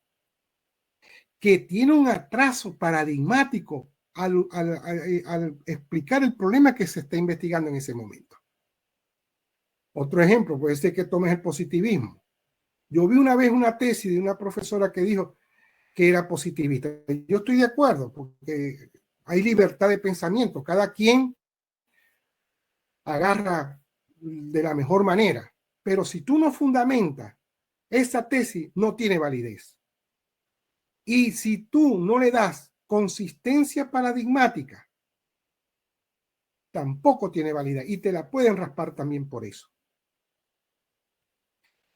que tiene un atraso paradigmático al explicar el problema que se está investigando en ese momento. Otro ejemplo puede ser que tomes el positivismo. Yo vi una vez una tesis de una profesora que dijo que era positivista. Yo estoy de acuerdo porque hay libertad de pensamiento. Cada quien agarra de la mejor manera. Pero si tú no fundamentas, esa tesis no tiene validez. Y si tú no le das consistencia paradigmática, tampoco tiene validez. Y te la pueden raspar también por eso.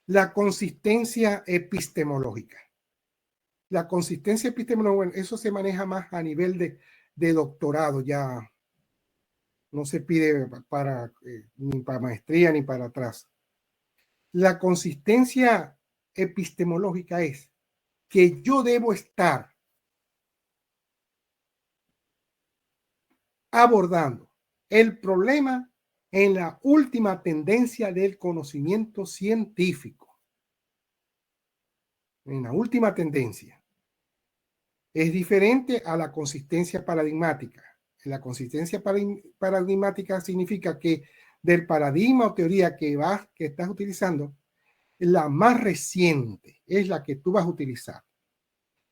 La consistencia epistemológica. La consistencia epistemológica, bueno, eso se maneja más a nivel de doctorado, ya no se pide ni para maestría ni para atrás. La consistencia epistemológica es que yo debo estar abordando el problema en la última tendencia del conocimiento científico. En la última tendencia. Es diferente a la consistencia paradigmática. La consistencia paradigmática significa que del paradigma o teoría que estás utilizando, la más reciente es la que tú vas a utilizar.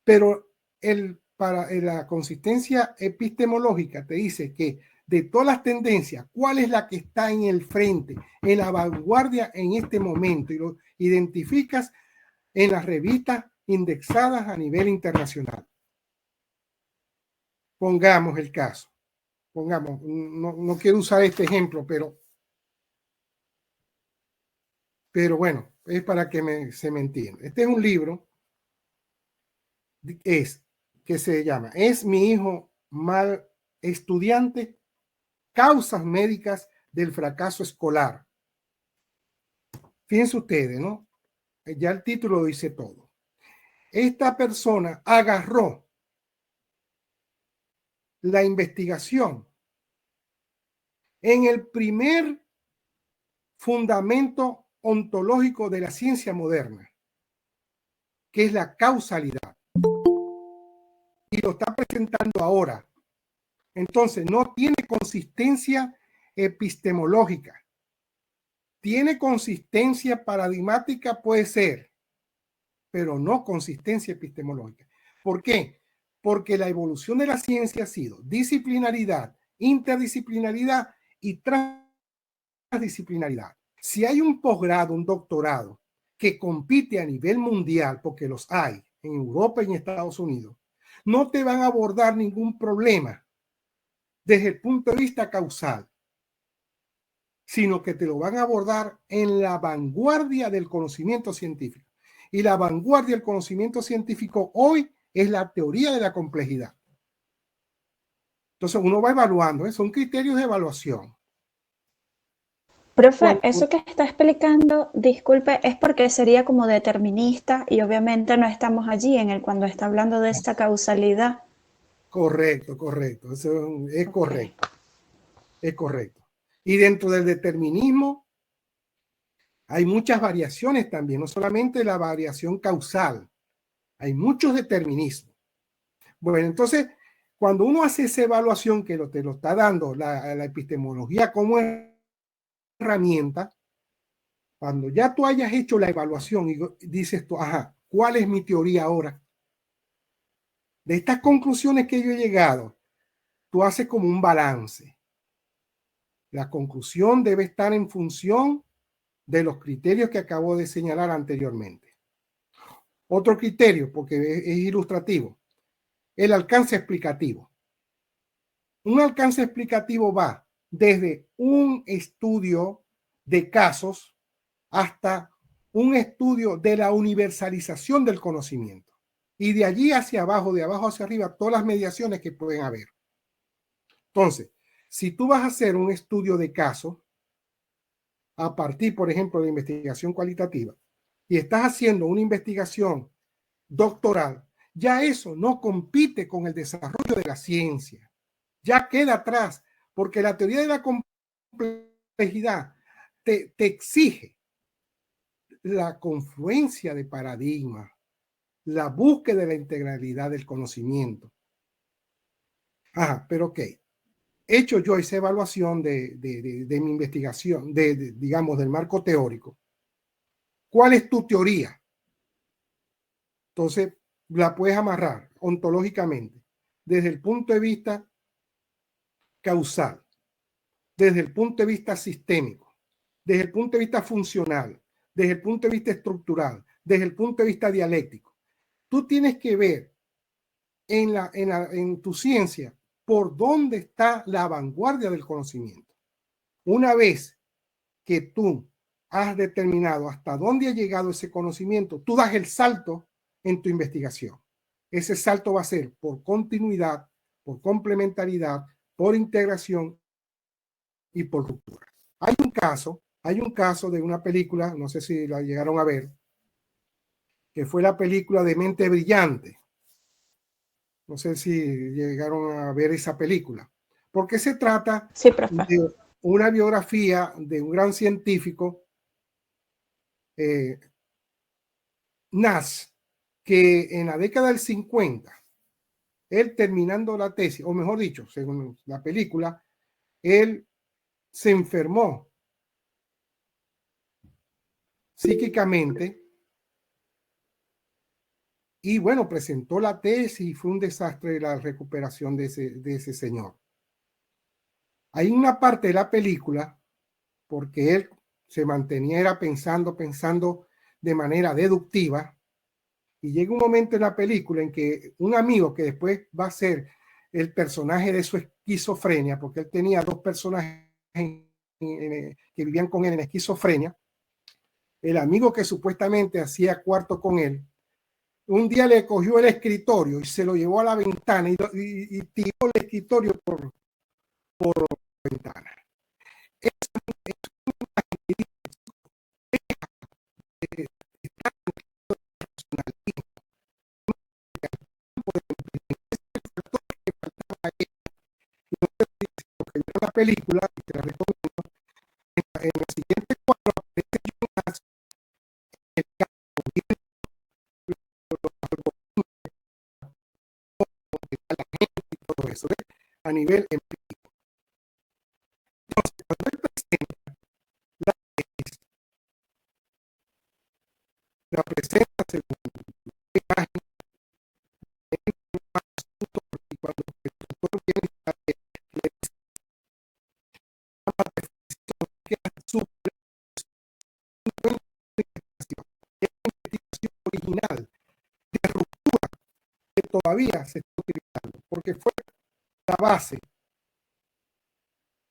Pero la consistencia epistemológica te dice que de todas las tendencias, ¿cuál es la que está en el frente, en la vanguardia en este momento? Y lo identificas en las revistas indexadas a nivel internacional. Pongamos el caso. Pongamos, no quiero usar este ejemplo, pero bueno, es para que se me entienda. Este es un libro que se llama ¿Es mi hijo mal estudiante? Causas médicas del fracaso escolar. Fíjense ustedes, ¿no? Ya el título dice todo. Esta persona agarró la investigación en el primer fundamento ontológico de la ciencia moderna, que es la causalidad. Y lo está presentando ahora. Entonces, no tiene consistencia epistemológica. Tiene consistencia paradigmática, puede ser, pero no consistencia epistemológica. ¿Por qué? Porque la evolución de la ciencia ha sido disciplinaridad, interdisciplinaridad y transdisciplinaridad. Si hay un posgrado, un doctorado que compite a nivel mundial, porque los hay en Europa y en Estados Unidos, no te van a abordar ningún problema desde el punto de vista causal, sino que te lo van a abordar en la vanguardia del conocimiento científico. Y la vanguardia del conocimiento científico hoy es la teoría de la complejidad. Entonces uno va evaluando, son criterios de evaluación. Profe, eso que está explicando, disculpe, es porque sería como determinista y obviamente no estamos allí cuando está hablando de esta causalidad. Correcto. Eso es correcto. Es correcto. Y dentro del determinismo hay muchas variaciones también, no solamente la variación causal, hay muchos determinismos. Bueno, entonces, Cuando uno hace esa evaluación que te lo está dando la epistemología como herramienta, cuando ya tú hayas hecho la evaluación y dices tú, ajá, ¿cuál es mi teoría ahora? De estas conclusiones que yo he llegado, tú haces como un balance. La conclusión debe estar en función de los criterios que acabo de señalar anteriormente. Otro criterio, porque es ilustrativo, el alcance explicativo. Un alcance explicativo va desde un estudio de casos hasta un estudio de la universalización del conocimiento. Y de allí hacia abajo, de abajo hacia arriba, todas las mediaciones que pueden haber. Entonces, si tú vas a hacer un estudio de caso, a partir, por ejemplo, de investigación cualitativa, y estás haciendo una investigación doctoral, ya eso no compite con el desarrollo de la ciencia. Ya queda atrás, porque la teoría de la complejidad te exige la confluencia de paradigmas, la búsqueda de la integralidad del conocimiento. Ajá, pero ok. Hecho yo esa evaluación de mi investigación, digamos, del marco teórico, ¿cuál es tu teoría? Entonces, la puedes amarrar ontológicamente desde el punto de vista causal, desde el punto de vista sistémico, desde el punto de vista funcional, desde el punto de vista estructural, desde el punto de vista dialéctico. Tú tienes que ver en tu ciencia por dónde está la vanguardia del conocimiento. Una vez que tú has determinado hasta dónde ha llegado ese conocimiento, tú das el salto en tu investigación. Ese salto va a ser por continuidad, por complementariedad, por integración y por ruptura. Hay un caso de una película, no sé si la llegaron a ver, que fue la película de Mente Brillante. No sé si llegaron a ver esa película. Porque se trata de una biografía de un gran científico, Nash, que en la década del 50, él terminando la tesis, o mejor dicho, según la película, él se enfermó psíquicamente y bueno, presentó la tesis y fue un desastre la recuperación de ese señor. Hay una parte de la película, porque él se mantenía pensando de manera deductiva, y llega un momento en la película en que un amigo que después va a ser el personaje de su esquizofrenia, porque él tenía dos personajes que vivían con él en esquizofrenia, el amigo que supuestamente hacía cuarto con él, un día le cogió el escritorio y se lo llevó a la ventana y tiró el escritorio por la ventana. La película, y te la recomiendo, en el siguiente cuadro aparece el campo de la gente y todo eso, a nivel empírico. Entonces, cuando él presenta la tesis, la presenta según la imagen, y cuando el tutor viene a ver, le dice una definición que es súper investigación original de ruptura que todavía se está utilizando, porque fue la base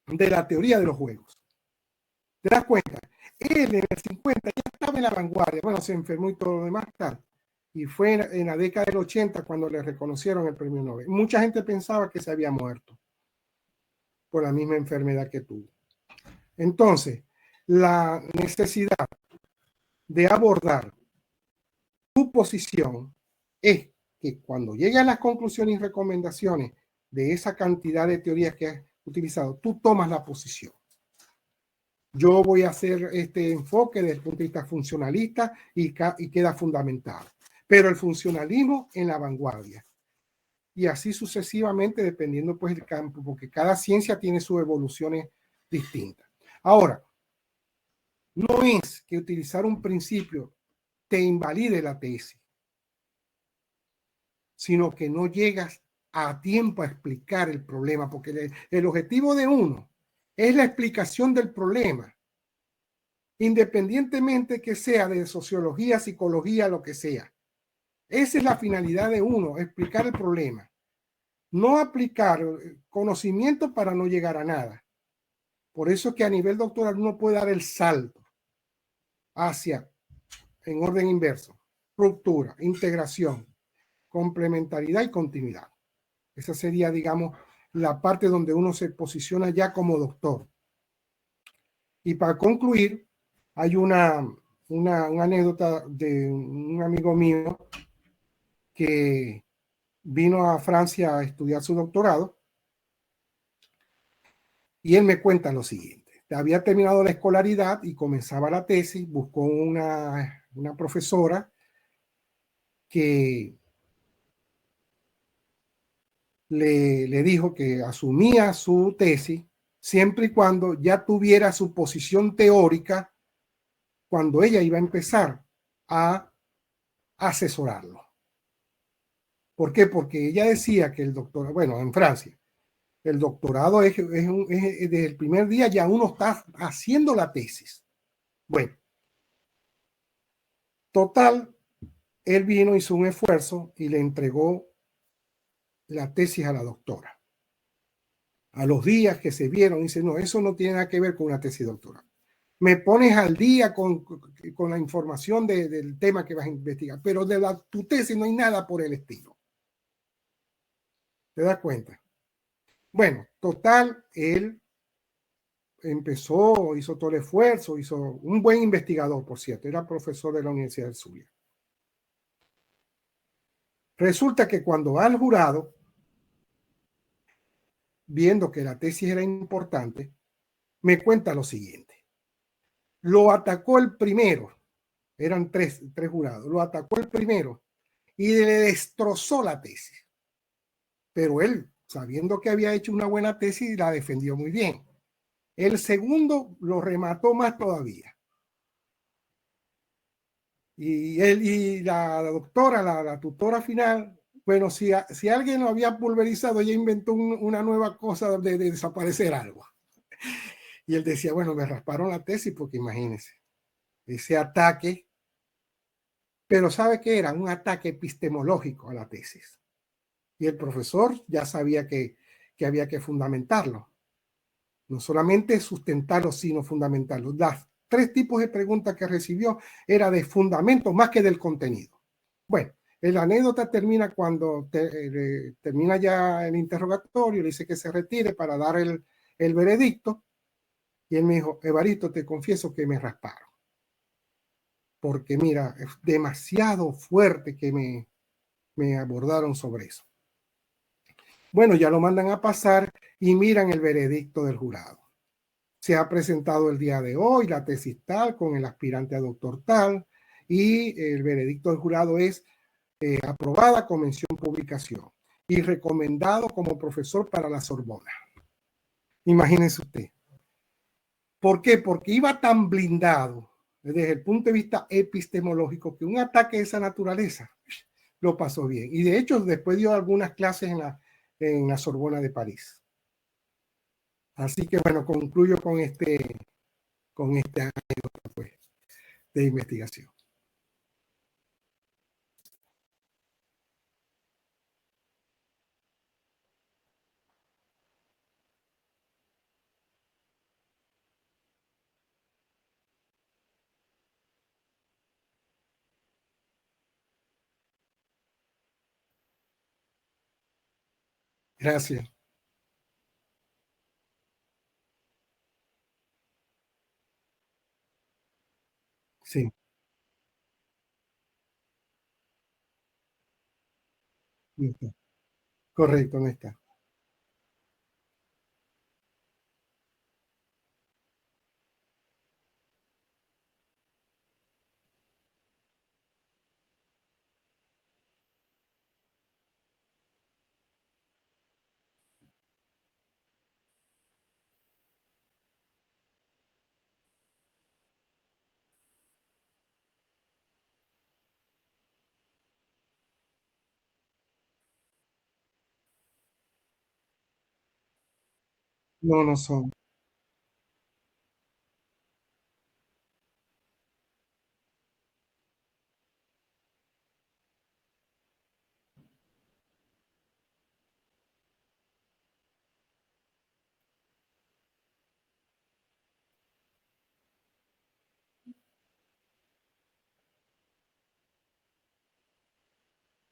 de la teoría de los juegos. ¿Te das cuenta? Él en el 50 ya estaba en la vanguardia, bueno, se enfermó y todo lo demás, tal. Y fue en la década del 80 cuando le reconocieron el premio Nobel. Mucha gente pensaba que se había muerto por la misma enfermedad que tuvo. Entonces, la necesidad de abordar tu posición es que cuando lleguen las conclusiones y recomendaciones de esa cantidad de teorías que has utilizado, tú tomas la posición. Yo voy a hacer este enfoque desde el punto de vista funcionalista y queda fundamentado. Pero el funcionalismo en la vanguardia. y así sucesivamente dependiendo pues del campo, porque cada ciencia tiene sus evoluciones distintas. Ahora, no es que utilizar un principio te invalide la tesis, sino que no llegas a tiempo a explicar el problema, porque el objetivo de uno es la explicación del problema, independientemente que sea de sociología, psicología, lo que sea. Esa es la finalidad de uno, explicar el problema. No aplicar conocimiento para no llegar a nada. Por eso es que a nivel doctoral uno puede dar el salto hacia, en orden inverso, ruptura, integración, complementariedad y continuidad. Esa sería, digamos, la parte donde uno se posiciona ya como doctor. Y para concluir, hay una anécdota de un amigo mío que vino a Francia a estudiar su doctorado y él me cuenta lo siguiente. Había terminado la escolaridad y comenzaba la tesis, buscó una profesora que le dijo que asumía su tesis siempre y cuando ya tuviera su posición teórica cuando ella iba a empezar a asesorarlo. ¿Por qué? Porque ella decía que el doctorado, bueno, en Francia, el doctorado es desde el primer día ya uno está haciendo la tesis. Bueno, total, él vino, hizo un esfuerzo y le entregó la tesis a la doctora. A los días que se vieron, dice, no, eso no tiene nada que ver con una tesis doctoral. Me pones al día con la información del tema que vas a investigar, pero de tu tesis no hay nada por el estilo. ¿Te das cuenta? Bueno, total, él empezó, hizo todo el esfuerzo, hizo un buen investigador, por cierto, era profesor de la Universidad del Zulia. Resulta que cuando va al jurado, viendo que la tesis era importante, me cuenta lo siguiente. Lo atacó el primero, eran tres jurados, lo atacó el primero y le destrozó la tesis. Pero él, sabiendo que había hecho una buena tesis, la defendió muy bien. El segundo lo remató más todavía. Y él y la doctora, la tutora final, bueno, si alguien lo había pulverizado, ella inventó una nueva cosa de desaparecer algo. Y él decía, bueno, me rasparon la tesis porque imagínense, ese ataque, pero ¿sabe qué era? Un ataque epistemológico a la tesis. Y el profesor ya sabía que había que fundamentarlo. No solamente sustentarlo, sino fundamentarlo. Las tres tipos de preguntas que recibió era de fundamento más que del contenido. Bueno, la anécdota termina cuando termina ya el interrogatorio, le dice que se retire para dar el veredicto. Y él me dijo, Evaristo, te confieso que me rasparon. Porque mira, es demasiado fuerte que me abordaron sobre eso. Bueno, ya lo mandan a pasar y miran el veredicto del jurado. Se ha presentado el día de hoy la tesis tal con el aspirante a doctor tal y el veredicto del jurado es aprobada con mención publicación y recomendado como profesor para la Sorbona. Imagínense usted. ¿Por qué? Porque iba tan blindado desde el punto de vista epistemológico que un ataque de esa naturaleza lo pasó bien. Y de hecho después dio algunas clases en la Sorbona de París. Así que bueno, concluyo con este anécdota pues, de investigación. Gracias. Sí, no está. Correcto, no está. No, no son.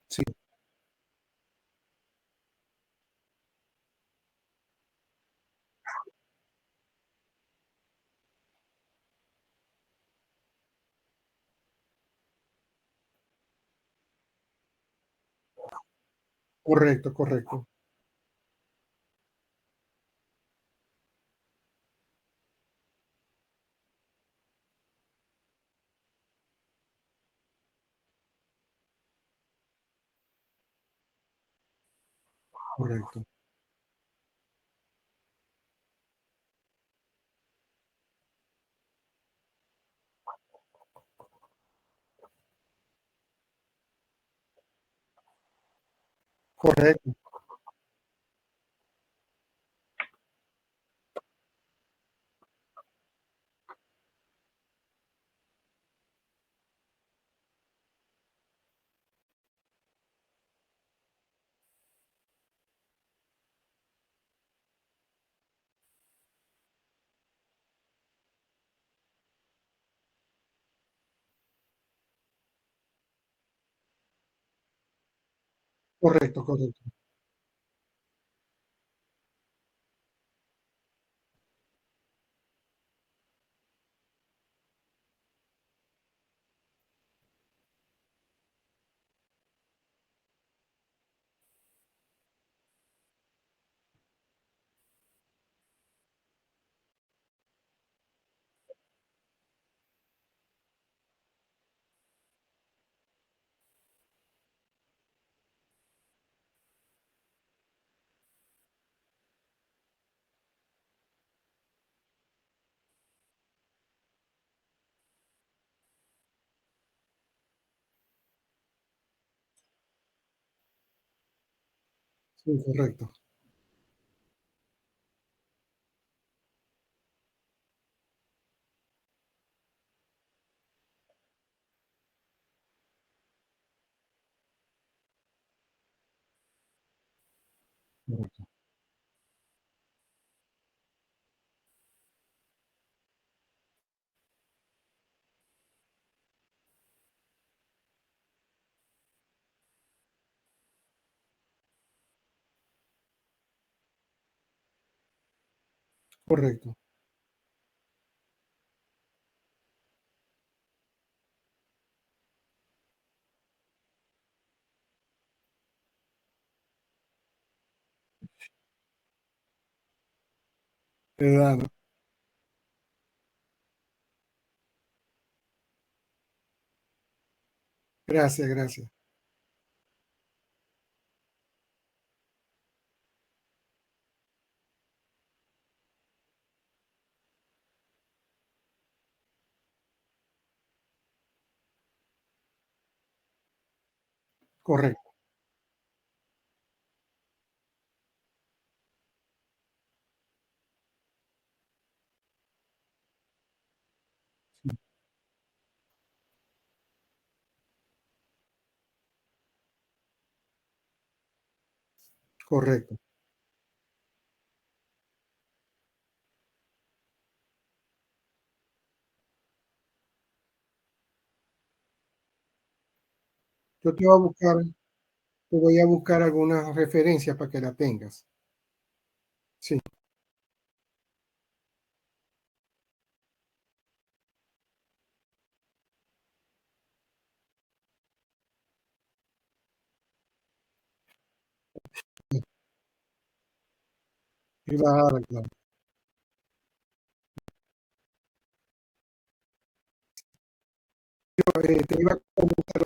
Sí, correcto, correcto, correcto, correcto, correcto, correcto, sí, correcto, correcto, correcto. ¿Verdad, no? Gracias, gracias. Correcto, sí, correcto, yo te voy a buscar algunas referencias para que la tengas. Sí, claro, claro. Te iba a comentar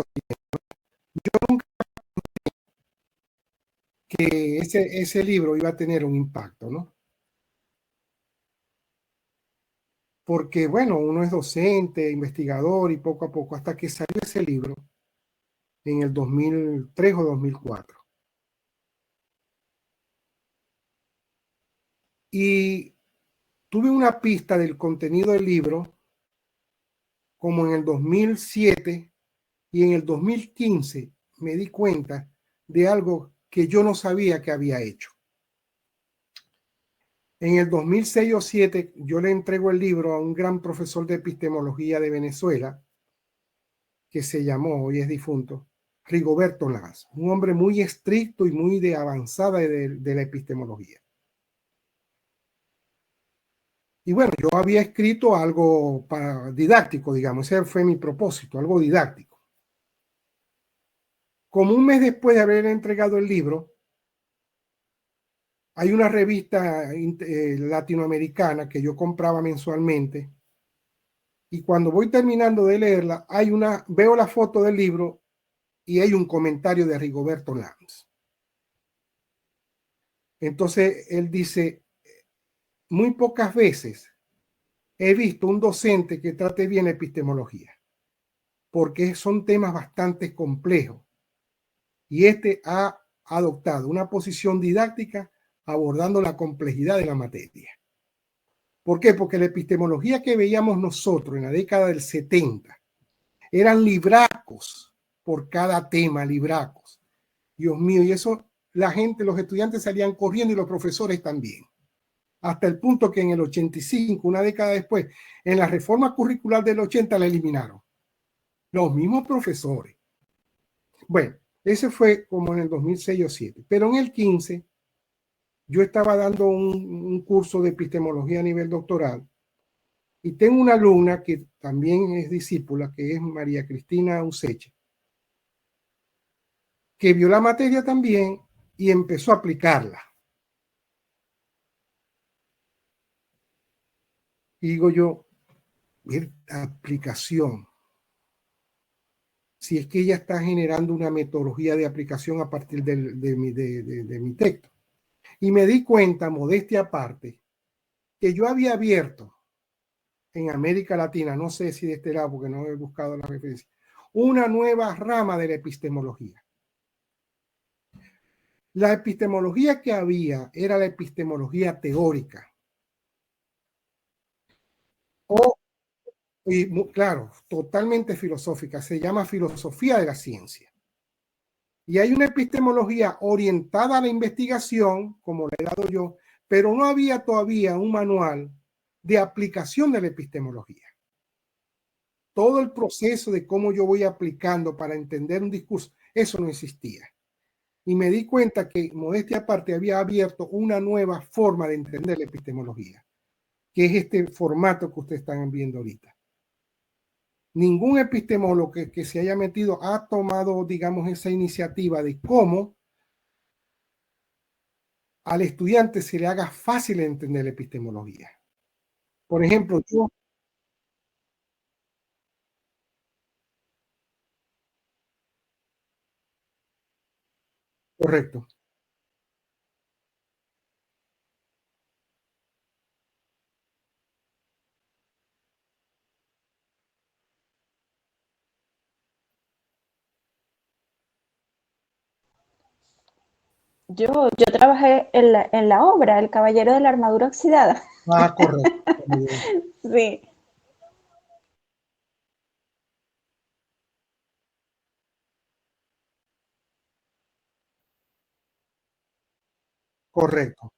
que ese libro iba a tener un impacto, ¿no? Porque, bueno, uno es docente, investigador y poco a poco, hasta que salió ese libro en el 2003 o 2004. Y tuve una pista del contenido del libro como en el 2007 y en el 2015 me di cuenta de algo que yo no sabía que había hecho. En el 2006 o 2007 yo le entrego el libro a un gran profesor de epistemología de Venezuela que se llamó, hoy es difunto, Rigoberto Lamas, un hombre muy estricto y muy de avanzada de la epistemología. Y bueno, yo había escrito algo didáctico, digamos, ese fue mi propósito, algo didáctico. Como un mes después de haber entregado el libro, hay una revista latinoamericana que yo compraba mensualmente y cuando voy terminando de leerla, veo la foto del libro y hay un comentario de Rigoberto Lamas. Entonces él dice, muy pocas veces he visto un docente que trate bien epistemología, porque son temas bastante complejos. Y este ha adoptado una posición didáctica abordando la complejidad de la materia. ¿Por qué? Porque la epistemología que veíamos nosotros en la década del 70 eran libracos por cada tema, libracos. Dios mío, y eso la gente, los estudiantes salían corriendo y los profesores también. Hasta el punto que en el 85, una década después, en la reforma curricular del 80 la eliminaron. Los mismos profesores. Bueno, ese fue como en el 2006 o 2007. Pero en el 15, yo estaba dando un curso de epistemología a nivel doctoral y tengo una alumna que también es discípula, que es María Cristina Useche, que vio la materia también y empezó a aplicarla. Y digo yo, aplicación. Si es que ella está generando una metodología de aplicación a partir de mi texto. Y me di cuenta, modestia aparte, que yo había abierto en América Latina, no sé si de este lado, porque no he buscado la referencia, una nueva rama de la epistemología. La epistemología que había era la epistemología teórica. Y claro, totalmente filosófica, se llama filosofía de la ciencia. Y hay una epistemología orientada a la investigación, como le he dado yo, pero no había todavía un manual de aplicación de la epistemología. Todo el proceso de cómo yo voy aplicando para entender un discurso, eso no existía. Y me di cuenta que, modestia aparte, había abierto una nueva forma de entender la epistemología, que es este formato que ustedes están viendo ahorita. Ningún epistemólogo que se haya metido ha tomado, digamos, esa iniciativa de cómo al estudiante se le haga fácil entender la epistemología. Por ejemplo, yo... Correcto. Yo trabajé en la obra El Caballero de la Armadura Oxidada. Ah, correcto. Sí. Correcto,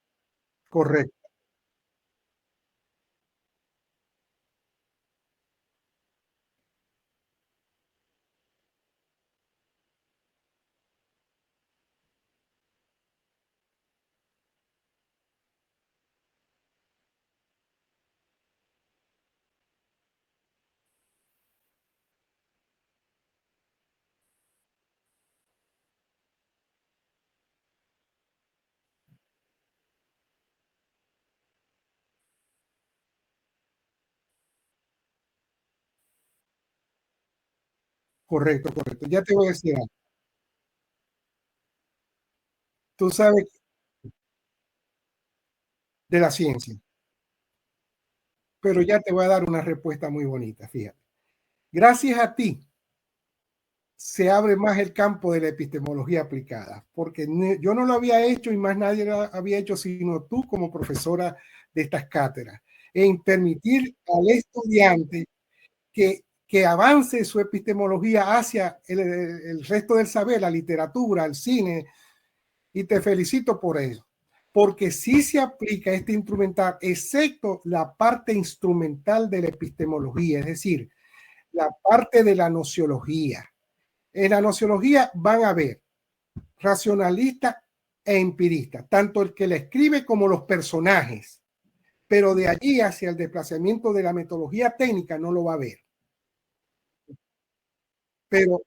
correcto, correcto, correcto. Ya te voy a decir algo. Tú sabes de la ciencia, pero ya te voy a dar una respuesta muy bonita, fíjate. Gracias a ti se abre más el campo de la epistemología aplicada, porque yo no lo había hecho y más nadie lo había hecho sino tú como profesora de estas cátedras, en permitir al estudiante que avance su epistemología hacia el resto del saber, la literatura, el cine, y te felicito por eso, porque sí se aplica este instrumental, excepto la parte instrumental de la epistemología, es decir, la parte de la nociología. En la nociología van a ver racionalista e empirista, tanto el que la escribe como los personajes, pero de allí hacia el desplazamiento de la metodología técnica no lo va a ver. Pero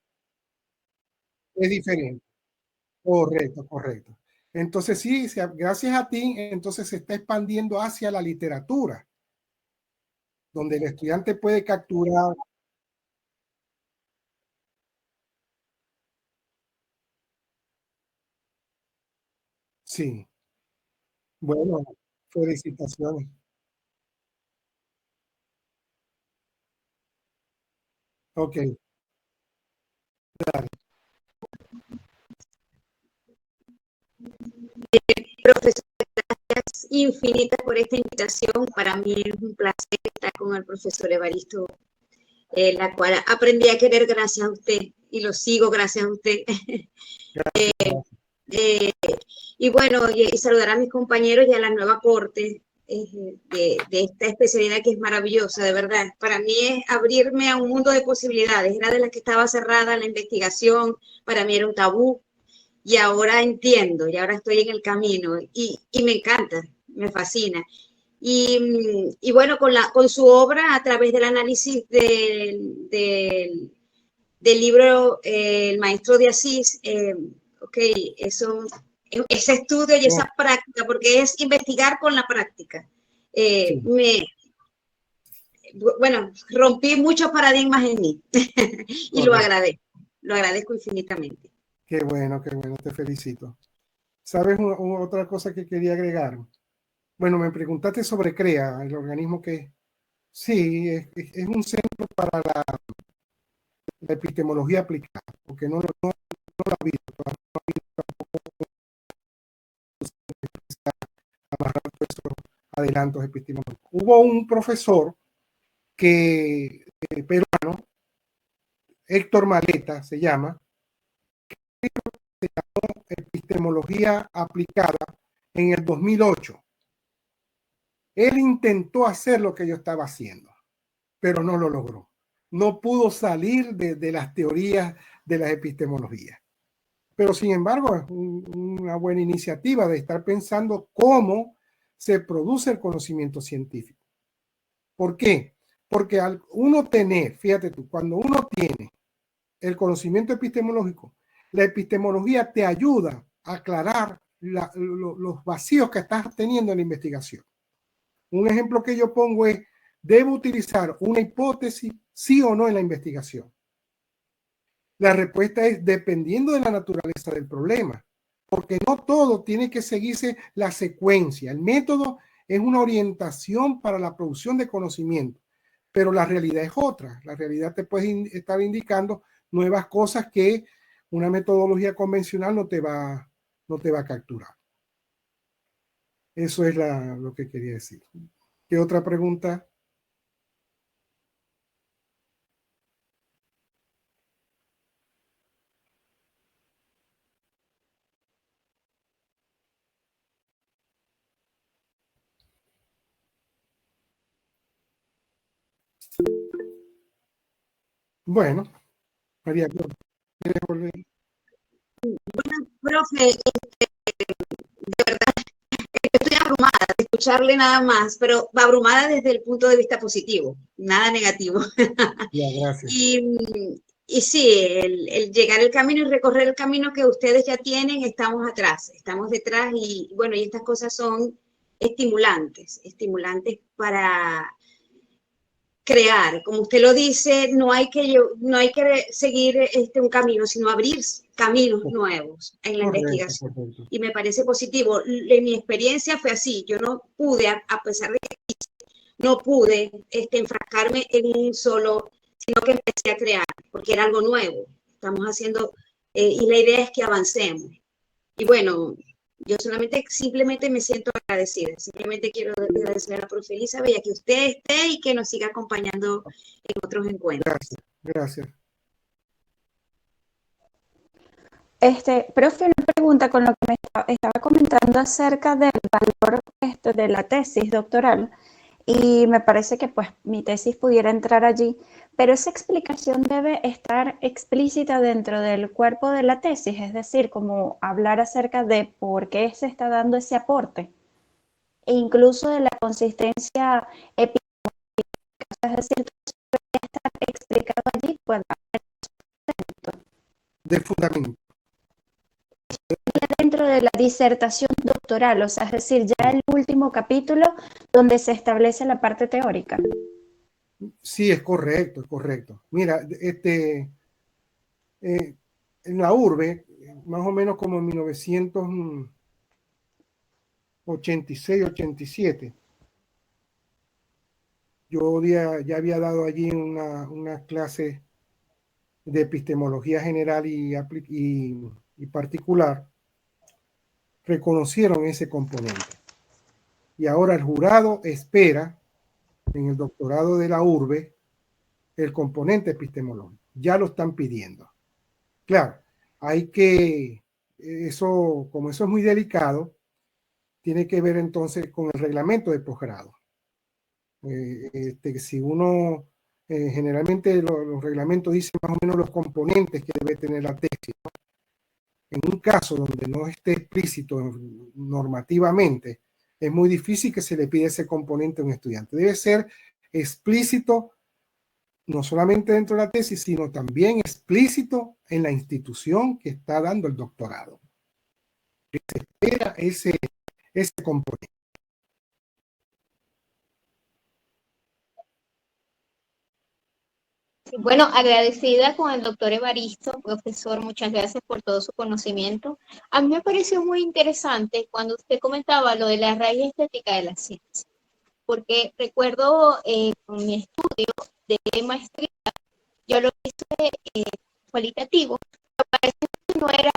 es diferente. Correcto, correcto. Entonces sí, gracias a ti, entonces se está expandiendo hacia la literatura, donde el estudiante puede capturar. Sí, bueno, felicitaciones. Ok, dale. Profesor, gracias infinitas por esta invitación. Para mí es un placer estar con el profesor Evaristo, la cual aprendí a querer gracias a usted y lo sigo gracias a usted. Y bueno, y saludar a mis compañeros y a la nueva corte de esta especialidad que es maravillosa, de verdad. Para mí es abrirme a un mundo de posibilidades. Era de las que estaba cerrada la investigación, para mí era un tabú. Y ahora entiendo, y ahora estoy en el camino y me encanta, me fascina. Y bueno, con su obra, a través del análisis del libro El Maestro de Asís, ok, ese estudio y esa práctica, porque es investigar con la práctica. Sí. Bueno, rompí muchos paradigmas en mí y lo agradezco infinitamente. Qué bueno, te felicito. ¿Sabes otra cosa que quería agregar? Bueno, me preguntaste sobre CREA, el organismo que sí, es un centro para la epistemología aplicada, porque no lo ha habido, no ha habido tampoco amarrar todos esos adelantos epistemológicos. Hubo un profesor peruano, Héctor Maleta se llama, se llamó Epistemología Aplicada en el 2008. Él intentó hacer lo que yo estaba haciendo, pero no lo logró. No pudo salir de las teorías de las epistemologías. Pero sin embargo, es una buena iniciativa de estar pensando cómo se produce el conocimiento científico. ¿Por qué? Porque al uno tener, fíjate tú, cuando uno tiene el conocimiento epistemológico, la epistemología te ayuda a aclarar los vacíos que estás teniendo en la investigación. Un ejemplo que yo pongo es, ¿debo utilizar una hipótesis sí o no en la investigación? La respuesta es dependiendo de la naturaleza del problema, porque no todo tiene que seguirse la secuencia. El método es una orientación para la producción de conocimiento, pero la realidad es otra. La realidad te puede estar indicando nuevas cosas que una metodología convencional no te va a capturar. Eso es lo que quería decir. ¿Qué otra pregunta? Bueno, María, ¿quieres volver? Bueno, profe, de verdad, estoy abrumada de escucharle nada más, pero abrumada desde el punto de vista positivo, nada negativo. Ya, gracias. Y sí, el llegar el camino y recorrer el camino que ustedes ya tienen, estamos atrás, estamos detrás y bueno, y estas cosas son estimulantes para crear. Como usted lo dice, no hay que seguir un camino, sino abrir caminos nuevos en la investigación. Correcto. Y me parece positivo. En mi experiencia fue así. Yo no pude, a pesar de que no pude enfrascarme en un solo, sino que empecé a crear, porque era algo nuevo. estamos haciendo y la idea es que avancemos. Y bueno, yo simplemente me siento agradecida. Simplemente quiero agradecer a la profe Elizabeth y a que usted esté y que nos siga acompañando en otros encuentros. Gracias. Profe, una pregunta con lo que me estaba comentando acerca del valor de la tesis doctoral, y me parece que pues mi tesis pudiera entrar allí, pero esa explicación debe estar explícita dentro del cuerpo de la tesis, es decir, como hablar acerca de por qué se está dando ese aporte, e incluso de la consistencia epidemiológica, es decir, todo debería estar explicado allí, pues, De fundamento. dentro de la disertación doctoral, o sea, es decir, ya el último capítulo donde se establece la parte teórica. Sí, es correcto, es correcto. Mira, en la urbe, más o menos como en 1986, 87, yo ya había dado allí una clase de epistemología general y particular. Reconocieron ese componente. Y ahora el jurado espera, en el doctorado de la urbe, el componente epistemológico. Ya lo están pidiendo. Claro, hay que, como eso es muy delicado, tiene que ver entonces con el reglamento de posgrado. Si uno, generalmente los reglamentos dicen más o menos los componentes que debe tener la tesis, ¿no? En un caso donde no esté explícito normativamente, es muy difícil que se le pida ese componente a un estudiante. Debe ser explícito no solamente dentro de la tesis, sino también explícito en la institución que está dando el doctorado. Que se espera ese componente. Bueno, agradecida con el doctor Evaristo, profesor, muchas gracias por todo su conocimiento. A mí me pareció muy interesante cuando usted comentaba lo de la raíz estética de la ciencia, porque recuerdo con mi estudio de maestría, yo lo hice cualitativo, parece que no era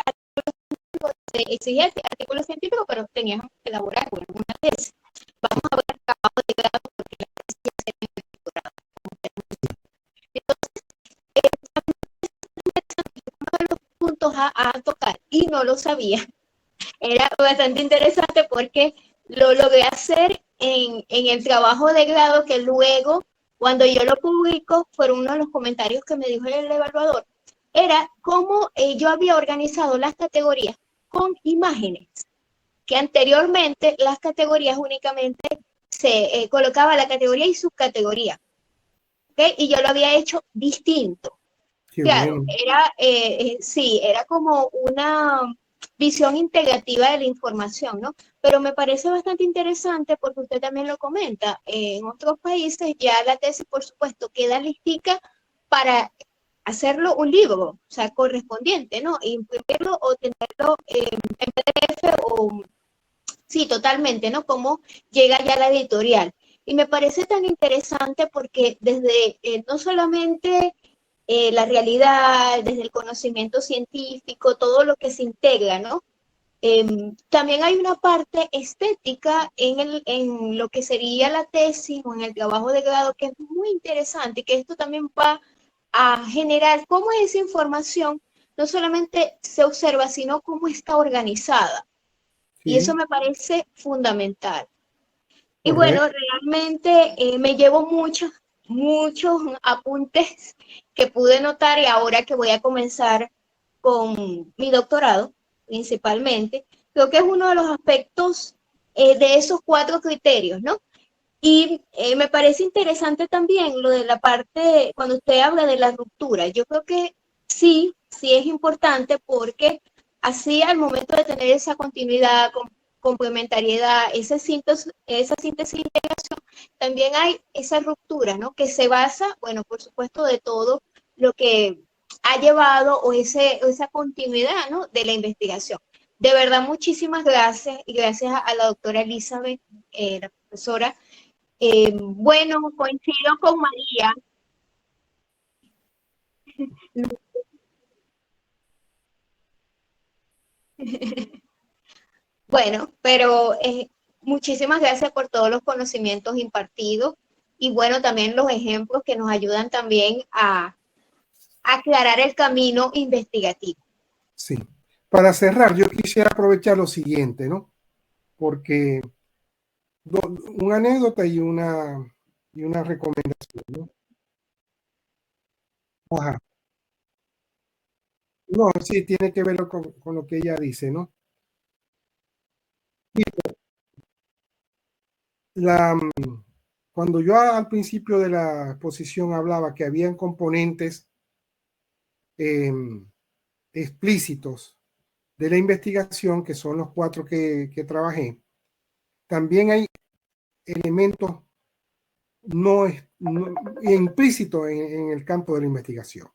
exigía artículos científicos, pero teníamos que elaborar una tesis. Vamos a ver el trabajo de grado porque la tesis ya se había elaborado. Uno de los puntos a tocar, y no lo sabía, era bastante interesante porque lo logré hacer en el trabajo de grado que luego, cuando yo lo publico, fueron uno de los comentarios que me dijo el evaluador, era cómo yo había organizado las categorías con imágenes, que anteriormente las categorías únicamente se colocaba la categoría y subcategoría, ¿okay? Y yo lo había hecho distinto. Qué Claro, bueno. sí, era como una visión integrativa de la información, ¿no? Pero me parece bastante interesante porque usted también lo comenta, en otros países ya la tesis, por supuesto, queda listica para hacerlo un libro, o sea, correspondiente, ¿no? Imprimirlo o tenerlo en PDF o, sí, totalmente, ¿no? Como llega ya la editorial. Y me parece tan interesante porque desde no solamente la realidad, desde el conocimiento científico, todo lo que se integra, ¿no? También hay una parte estética en lo que sería la tesis o en el trabajo de grado que es muy interesante y que esto también va a generar cómo esa información no solamente se observa, sino cómo está organizada. Sí, Y eso me parece fundamental. Y correcto. bueno, realmente me llevo muchos apuntes que pude notar y ahora que voy a comenzar con mi doctorado, principalmente, creo que es uno de los aspectos de esos 4 criterios, ¿no? Y me parece interesante también lo de la parte, cuando usted habla de la ruptura, yo creo que sí es importante porque así al momento de tener esa continuidad, complementariedad, esa síntesis e integración, también hay esa ruptura, ¿no? Que se basa, bueno, por supuesto, de todo lo que ha llevado o esa continuidad, ¿no? De la investigación. De verdad, muchísimas gracias y gracias a la doctora Elizabeth, la profesora. Bueno, coincido con María. Bueno, pero muchísimas gracias por todos los conocimientos impartidos y bueno, también los ejemplos que nos ayudan también a aclarar el camino investigativo. Sí. Para cerrar, yo quisiera aprovechar lo siguiente, ¿no? Porque una anécdota y una recomendación, ¿no? Ajá. No, sí, tiene que ver con lo que ella dice, ¿no? Cuando yo al principio de la exposición hablaba que habían componentes explícitos de la investigación, que son los 4 que trabajé, también hay elementos no implícitos en el campo de la investigación,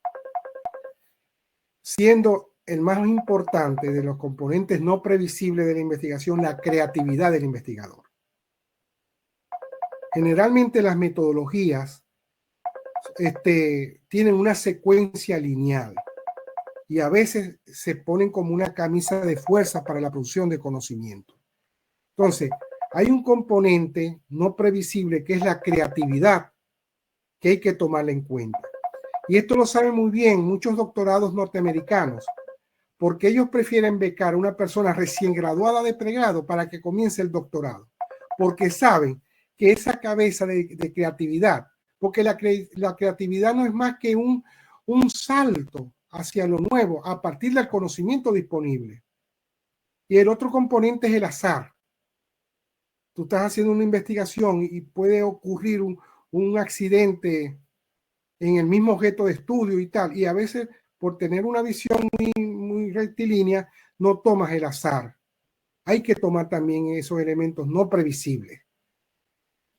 siendo el más importante de los componentes no previsibles de la investigación la creatividad del investigador. Generalmente las metodologías tienen una secuencia lineal y a veces se ponen como una camisa de fuerza para la producción de conocimiento. Entonces, hay un componente no previsible que es la creatividad que hay que tomarla en cuenta. Y esto lo saben muy bien muchos doctorados norteamericanos, porque ellos prefieren becar a una persona recién graduada de pregrado para que comience el doctorado, porque saben que esa cabeza de creatividad, porque la creatividad no es más que un salto hacia lo nuevo a partir del conocimiento disponible. Y el otro componente es el azar. Tú estás haciendo una investigación y puede ocurrir un accidente en el mismo objeto de estudio y tal, y a veces por tener una visión muy rectilínea no tomas el azar. Hay que tomar también esos elementos no previsibles.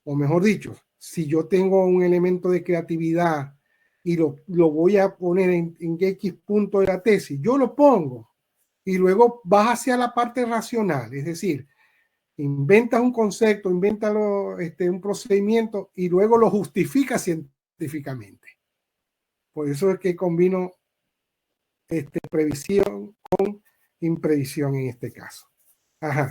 O mejor dicho, si yo tengo un elemento de creatividad y lo voy a poner en X punto de la tesis, yo lo pongo y luego vas hacia la parte racional, es decir, inventas un concepto, inventas un procedimiento y luego lo justificas científicamente. Por eso es que combino previsión con imprevisión en este caso. Ajá.